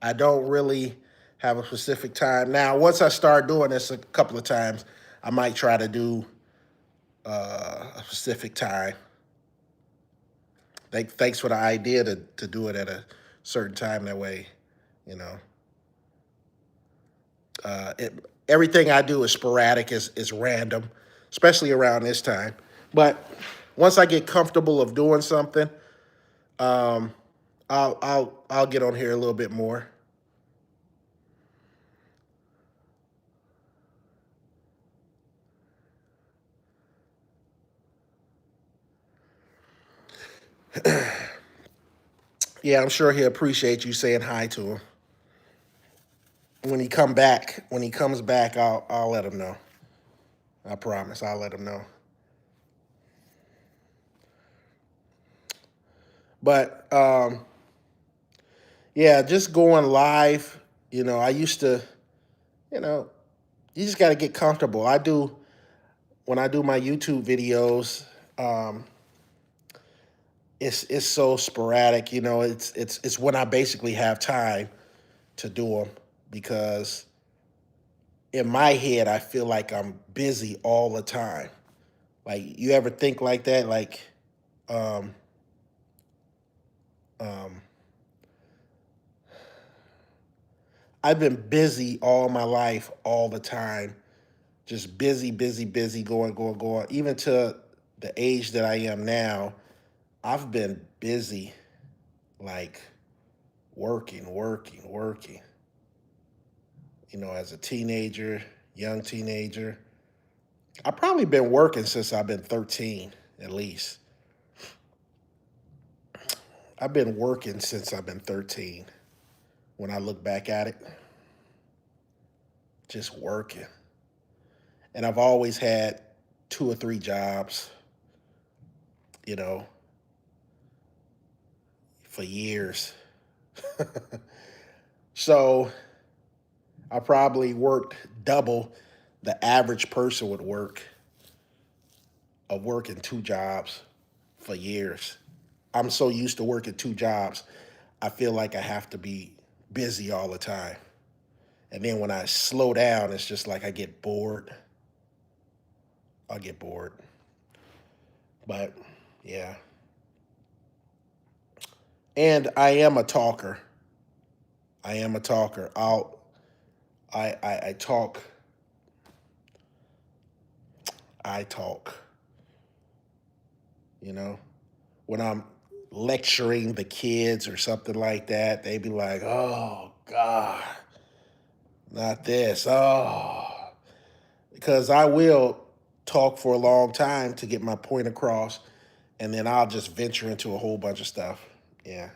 I don't really have a specific time. Now, once I start doing this a couple of times, I might try to do a specific time. Thanks for the idea to do it at a certain time. That way, you know, everything I do is sporadic, is random, especially around this time. But once I get comfortable of doing something, um, I'll get on here a little bit more. Yeah, I'm sure he'll appreciate you saying hi to him. When he comes back, I'll let him know. I promise, I'll let him know. But yeah, just going live. I used to. You know, you just got to get comfortable. I do when I do my YouTube videos. Um, it's so sporadic. It's when I basically have time to do them because in my head I feel like I'm busy all the time. Like you ever think like that? Like um, um, I've been busy all my life, all the time, just busy, busy, busy, going, going, going. Even to the age that I am now, I've been busy, like working, working, working. As a teenager, young teenager, I've probably been working since I've been 13, at least. I've been working since I've been 13. When I look back at it, just working. And I've always had 2 or 3 jobs, you know, for years. So I probably worked double the average person would work of working 2 jobs for years. I'm so used to working 2 jobs, I feel like I have to be busy all the time. And then when I slow down, it's just like I get bored. I get bored. But yeah. And I am a talker. I am a talker. I talk. I talk. You know, when I'm lecturing the kids or something like that, they be like, "Oh God, not this." Oh, because I will talk for a long time to get my point across, and then I'll just venture into a whole bunch of stuff. Yeah,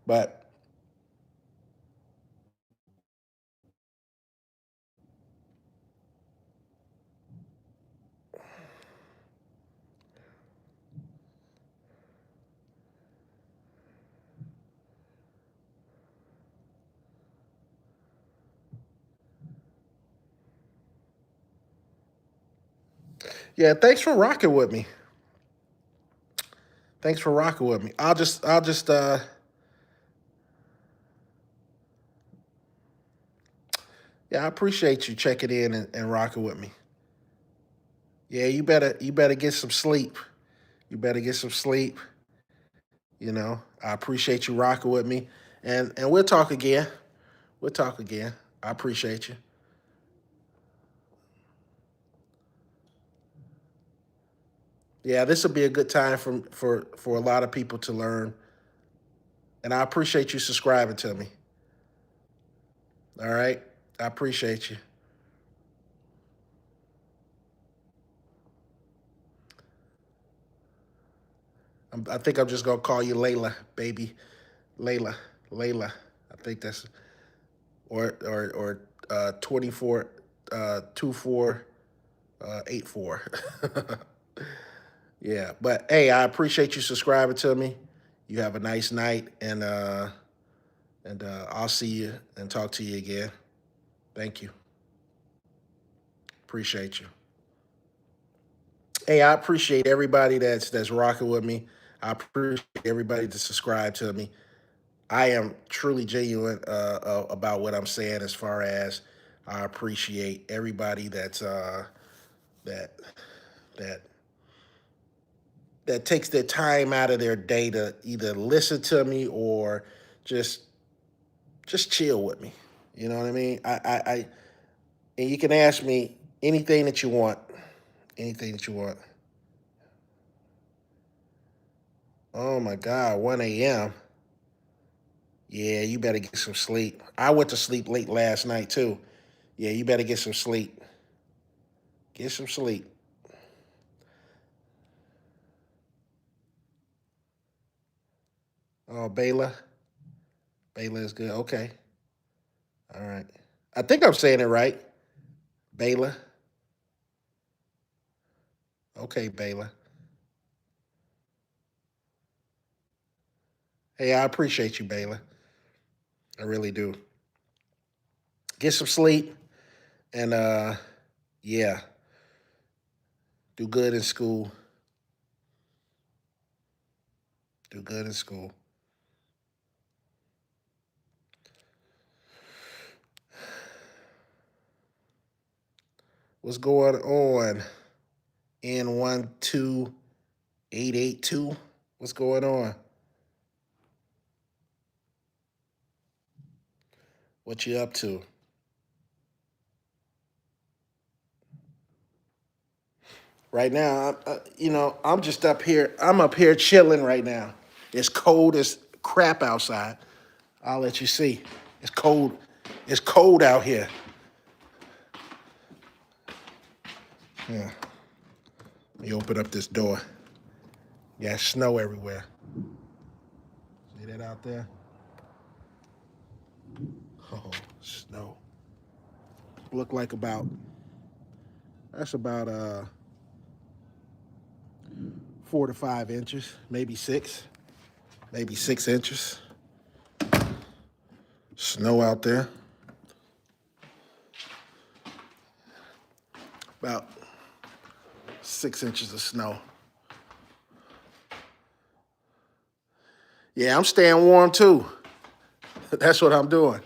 but yeah, thanks for rocking with me. Thanks for rocking with me. I'll just yeah, I appreciate you checking in and rocking with me. Yeah, you better get some sleep. You better get some sleep. I appreciate you rocking with me, and we'll talk again. We'll talk again. I appreciate you. Yeah, this will be a good time for a lot of people to learn, and I appreciate you subscribing to me. All right, I appreciate you. I think I'm just gonna call you Layla, baby. Layla, Layla. I think that's or 24 24 84. Yeah, but hey, I appreciate you subscribing to me. You have a nice night, and I'll see you and talk to you again. Thank you. Appreciate you. Hey, I appreciate everybody that's rocking with me. I appreciate everybody to subscribe to me. I am truly genuine about what I'm saying. As far as I appreciate everybody that that that takes their time out of their day to either listen to me or just just chill with me. You know what I mean? I and you can ask me anything that you want, anything that you want. Oh my God, 1 a.m. Yeah, you better get some sleep. I went to sleep late last night too. Yeah, you better get some sleep. Get some sleep. Oh, Bayla. Bayla is good. Okay. All right. I think I'm saying it right. Bayla. Okay, Bayla. Hey, I appreciate you, Bayla. I really do. Get some sleep and yeah, do good in school. Do good in school. What's going on? N12882. What's going on? What you up to? Right now, I'm just up here. I'm up here chilling right now. It's cold as crap outside. I'll let you see. It's cold. It's cold out here. Yeah. Let me open up this door. Yeah, snow everywhere. See that out there? Oh, snow. Look like that's about 4 to 5 inches, maybe 6 inches. Snow out there. About 6 inches of snow. Yeah, I'm staying warm too. That's what I'm doing.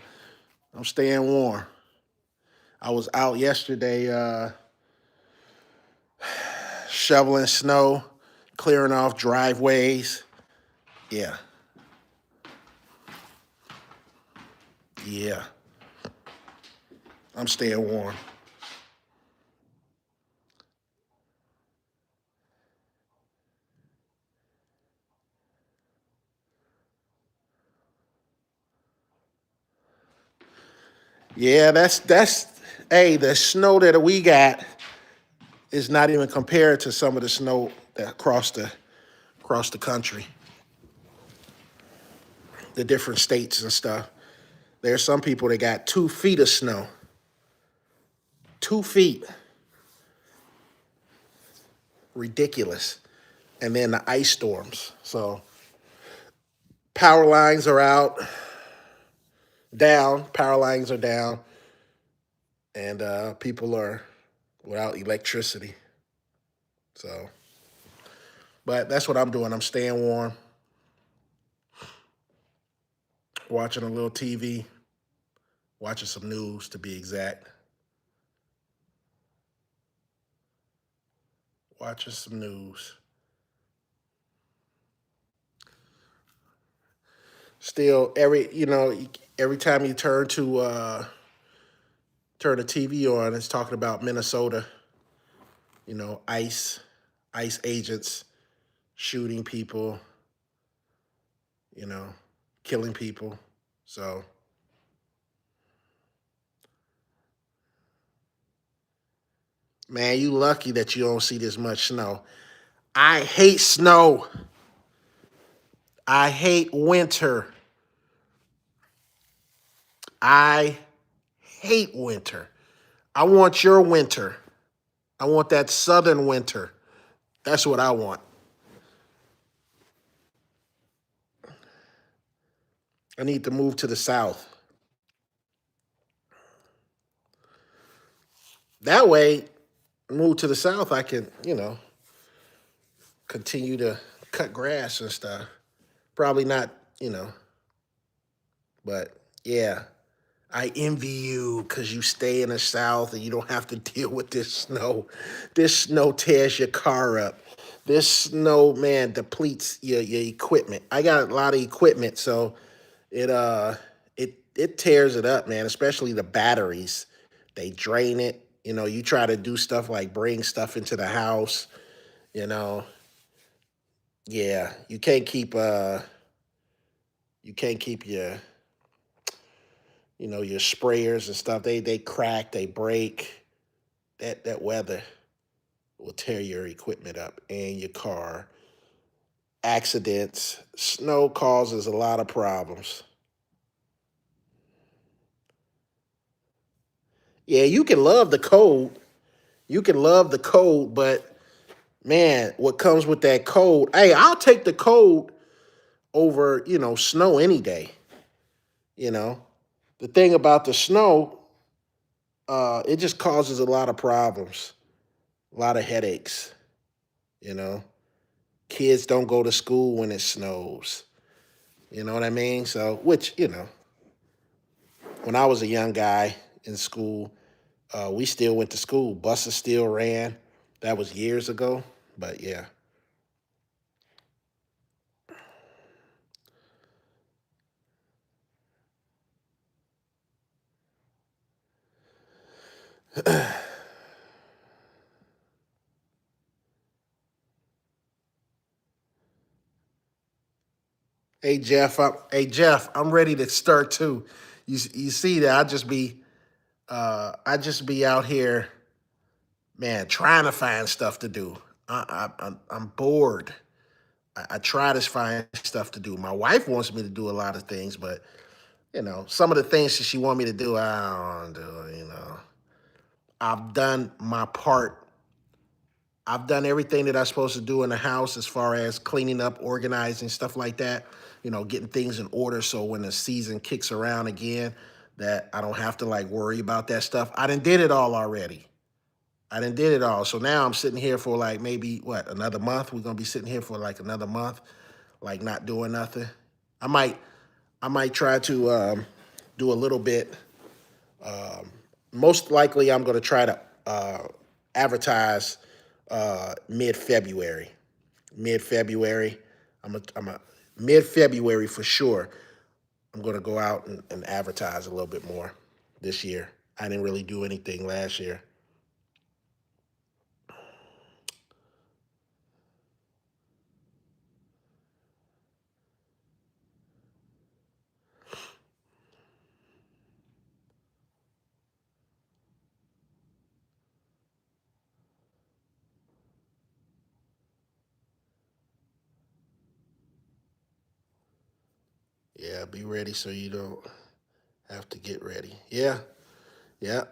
I'm staying warm. I was out yesterday shoveling snow, clearing off driveways. Yeah. Yeah. I'm staying warm. Yeah, that's hey, the snow that we got is not even compared to some of the snow that across the country, the different states and stuff. There's some people that got 2 feet of snow. 2 feet. Ridiculous. And then the ice storms. So power lines are out, down. Power lines are down, and people are without electricity. So, but that's what I'm doing. I'm staying warm, watching a little TV, watching some news to be exact. Watching some news. Still, every time you turn the TV on, it's talking about Minnesota. ICE agents shooting people, you know, killing people. So, man, you lucky that you don't see this much snow. I hate snow. I hate winter. I hate winter. I want your winter. I want that southern winter. That's what I want. I need to move to the south. That way, move to the south, I can, continue to cut grass and stuff. Probably not, but yeah. I envy you because you stay in the South and you don't have to deal with this snow. This snow tears your car up. This snow, man, depletes your equipment. I got a lot of equipment, so it tears it up, man. Especially the batteries, they drain it. You try to do stuff like bring stuff into the house. You know, yeah, you can't keep your sprayers and stuff. They crack, they break. That weather will tear your equipment up and your car. Accidents. Snow causes a lot of problems. Yeah, you can love the cold. You can love the cold, but man, what comes with that cold? Hey, I'll take the cold over, snow any day. You know, the thing about the snow, it just causes a lot of problems, a lot of headaches. You know, kids don't go to school when it snows. You know what I mean? So, which, when I was a young guy in school, we still went to school. Buses still ran. That was years ago. But yeah. Hey Jeff, I'm ready to start too. You see that I just be out here, man, trying to find stuff to do. I'm bored. I try to find stuff to do. My wife wants me to do a lot of things, but some of the things that she want me to do, I don't do. I've done my part. I've done everything that I'm supposed to do in the house as far as cleaning up, organizing, stuff like that. Getting things in order so when the season kicks around again, that I don't have to like worry about that stuff. I done did it all already. I done did it all. So now I'm sitting here for like maybe what, another month? We're gonna be sitting here for like another month, like not doing nothing. I might I might try to do a little bit. Most likely, I'm going to try to advertise mid February. Mid February, I'm a mid February for sure. I'm going to go out and advertise a little bit more this year. I didn't really do anything last year. Yeah, be ready so you don't have to get ready. Yeah, yeah,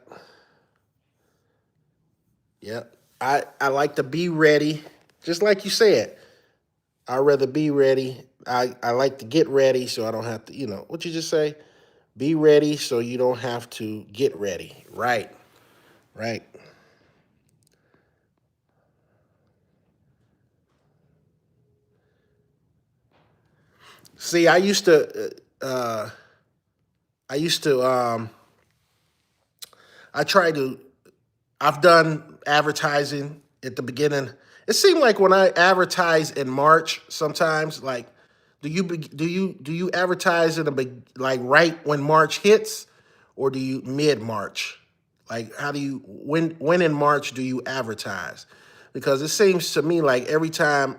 yeah. I like to be ready, just like you said. I'd rather be ready. I like to get ready so I don't have to, what you just say? Be ready so you don't have to get ready. Right, right. See, I used to, I try to, I've done advertising at the beginning. It seemed like when I advertise in March, sometimes, like, do you advertise in like right when March hits, or do you mid March? Like, how do you when in March do you advertise? Because it seems to me like every time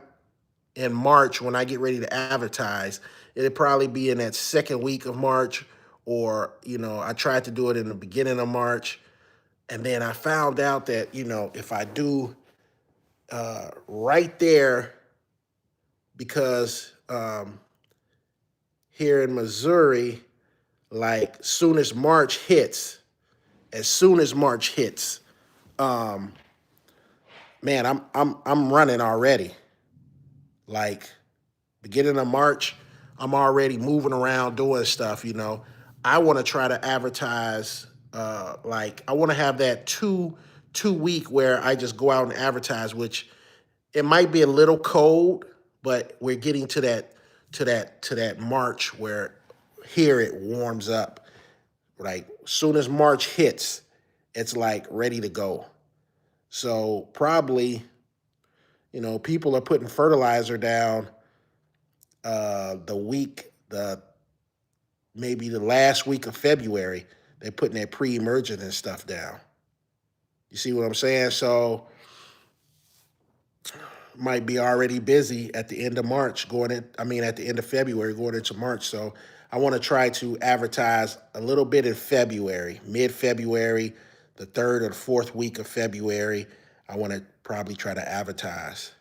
in March when I get ready to advertise, it'd probably be in that second week of March, or I tried to do it in the beginning of March, and then I found out that if I do right there, because here in Missouri, like as soon as March hits, um, man, I'm running already. Like beginning of March, I'm already moving around doing stuff. I want to try to advertise. Like I want to have that two week where I just go out and advertise, which it might be a little cold, but we're getting to that March where here it warms up. Like soon as March hits, it's like ready to go. So probably, people are putting fertilizer down the maybe the last week of February. They're putting their pre-emergent and stuff down. You see what I'm saying? So might be already busy at the end of March at the end of February going into March. So I want to try to advertise a little bit in February, mid-February, the third or the fourth week of February. I want to probably try to advertise.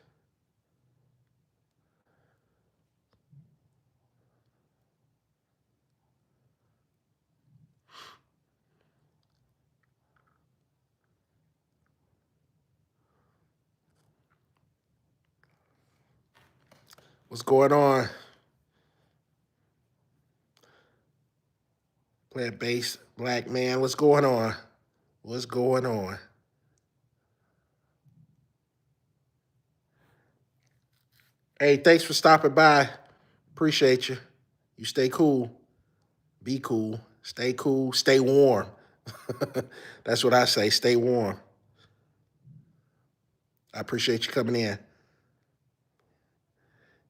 What's going on? Plant bass, black man. What's going on? What's going on? Hey, thanks for stopping by. Appreciate you. You stay cool. Be cool. Stay cool. Stay warm. That's what I say. Stay warm. I appreciate you coming in.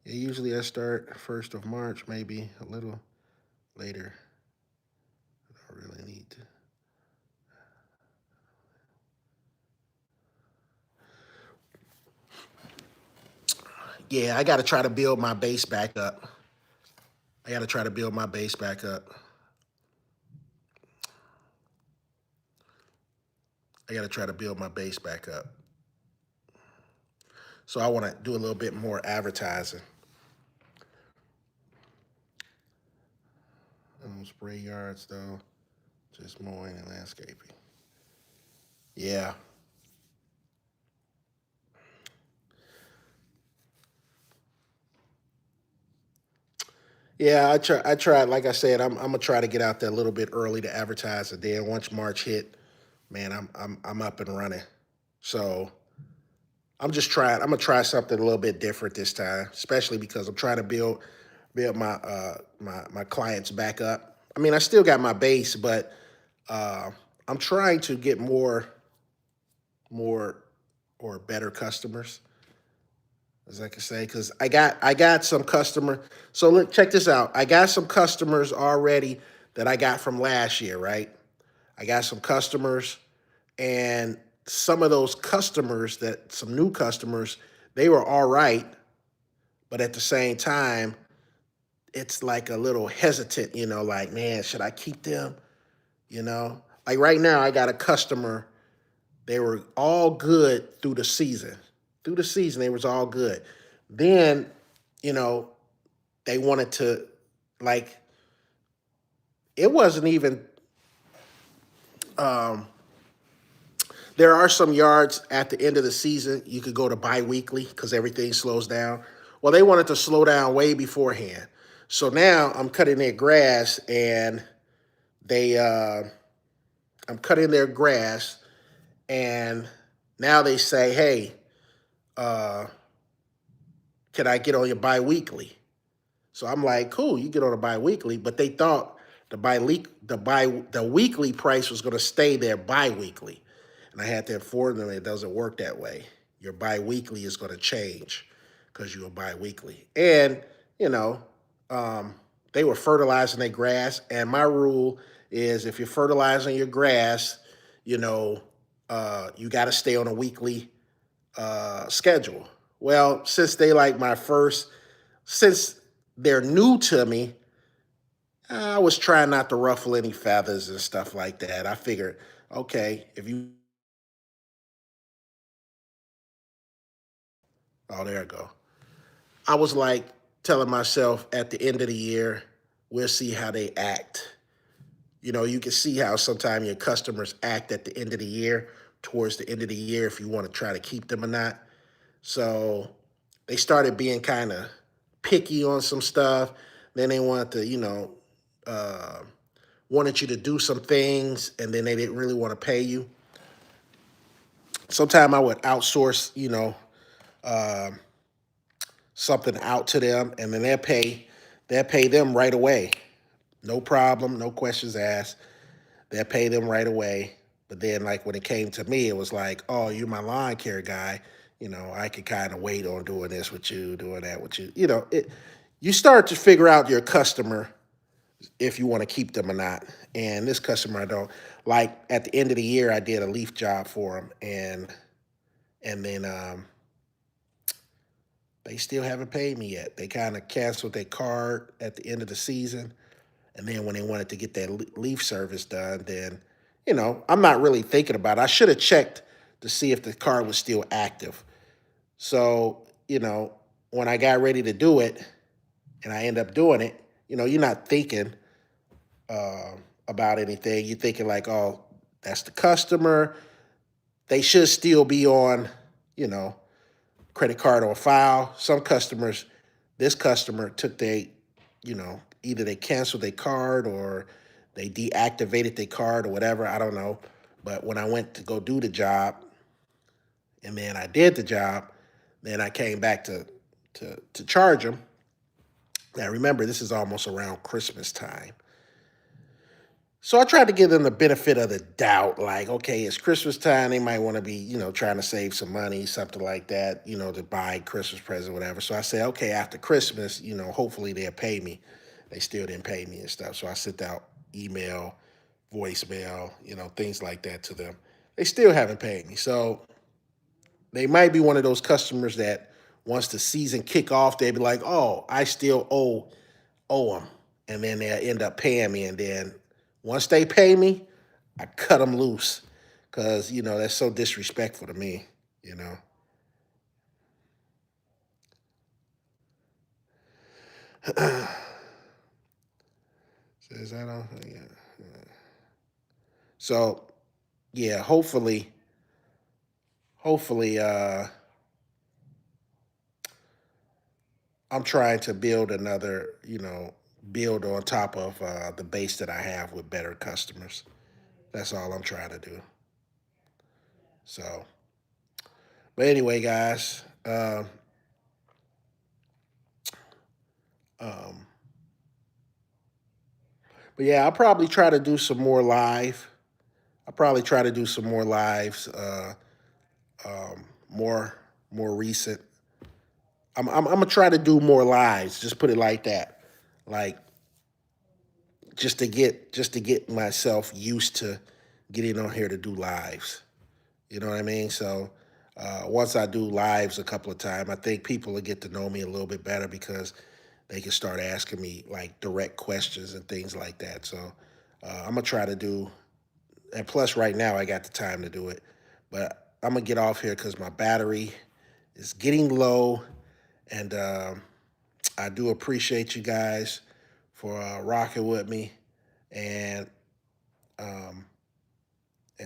Yeah, usually I start 1st of March, maybe a little later. I really need to. Yeah, I got to try to build my base back up. I got to try to build my base back up. I got to try to build my base back up. So I want to do a little bit more advertising. I don't spray yards though, just mowing and landscaping. Yeah. Yeah, I tried, like I said, I'm gonna try to get out there a little bit early to advertise, and then once March hit, man, I'm up and running. So I'm gonna try something a little bit different this time, especially because I'm trying to build my clients back up. I mean, I still got my base, but uh, I'm trying to get more or better customers, as I can say, because I got some customer. So look, check this out. I got some customers already that I got from last year, right? I got some customers, and some of those customers, that some new customers, they were all right, but at the same time, it's like a little hesitant, like, man, should I keep them? Like right now, I got a customer. They were all good through the season. Through the season, they was all good. Then, you know, they wanted to, like, it wasn't even. Um, there are some yards at the end of the season you could go to bi-weekly because everything slows down. Well, they wanted to slow down way beforehand. So now I'm cutting their grass, and they I'm cutting their grass, and now they say, hey, uh, can I get on your bi-weekly? So I'm like, cool, you get on a bi-weekly, but they thought the weekly price was going to stay there bi-weekly. And I had to inform them it doesn't work that way. Your bi-weekly is going to change because you're bi-weekly. And, you know, um, they were fertilizing their grass. And my rule is if you're fertilizing your grass, you know, you got to stay on a weekly schedule. Well, since they're new to me, I was trying not to ruffle any feathers and stuff like that. I figured, okay, if you, oh, there I go. I was like telling myself at the end of the year, we'll see how they act. You know, you can see how sometimes your customers act at the end of the year, towards the end of the year, if you want to try to keep them or not. So they started being kind of picky on some stuff. Then they wanted to, uh, wanted you to do some things, and then they didn't really want to pay you. Sometimes I would outsource, something out to them, and then they'll pay them right away. No problem, no questions asked. They'll pay them right away. But then, like when it came to me, it was like, oh, you're my lawn care guy. I could kind of wait on doing this with you, doing that with you. You start to figure out your customer if you want to keep them or not. And this customer, I don't like. At the end of the year, I did a leaf job for him, and then they still haven't paid me yet. They kind of canceled their card at the end of the season. And then when they wanted to get that leaf service done, then, I'm not really thinking about it. I should have checked to see if the card was still active. So, when I got ready to do it and I end up doing it, you're not thinking uh, about anything. You're thinking like, oh, that's the customer. They should still be on, you know, credit card on file. Some customers, this customer took either they canceled their card or they deactivated their card or whatever. I don't know. But when I went to go do the job and then I did the job, then I came back to charge them. Now remember, this is almost around Christmas time. So I tried to give them the benefit of the doubt, like, okay, it's Christmas time. They might want to be, trying to save some money, something like that, to buy Christmas present, whatever. So I said, okay, after Christmas, hopefully they'll pay me. They still didn't pay me and stuff. So I sent out email, voicemail, things like that to them. They still haven't paid me. So they might be one of those customers that once the season kick off, they'll be like, oh, I still owe them, and then they'll end up paying me. And then once they pay me, I cut them loose because that's so disrespectful to me. You know. Says that on? Yeah. So yeah, hopefully, I'm trying to build another, build on top of the base that I have with better customers. That's all I'm trying to do. So, but anyway, guys, um, but yeah, I'll probably try to do some more live. I'll probably try to do some more lives, more recent. I'm gonna try to do more lives. Just put it like that, like just to get myself used to getting on here to do lives. You know what I mean? So once I do lives a couple of times, I think people will get to know me a little bit better because they can start asking me like direct questions and things like that. So I'm gonna try to do, and plus right now I got the time to do it. But I'm gonna get off here because my battery is getting low, and I do appreciate you guys for rocking with me and um,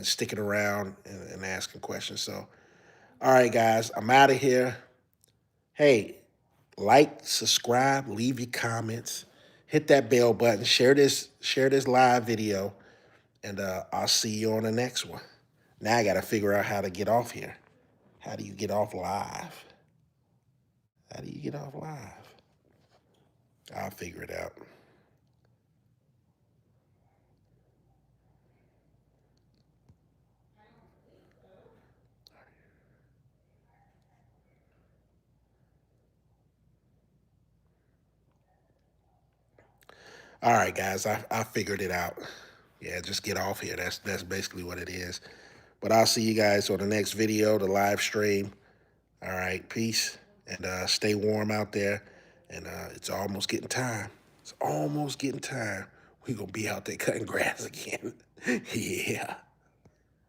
sticking around and asking questions. So, all right, guys, I'm out of here. Hey, like, subscribe, leave your comments, hit that bell button, share this live video, and I'll see you on the next one. Now I got to figure out how to get off here. How do you get off live? How do you get off live? I'll figure it out. All right, guys, I figured it out. Yeah, just get off here. That's basically what it is. But I'll see you guys on the next video, the live stream. All right, peace, and stay warm out there. And it's almost getting time. It's almost getting time. We're gonna be out there cutting grass again. Yeah.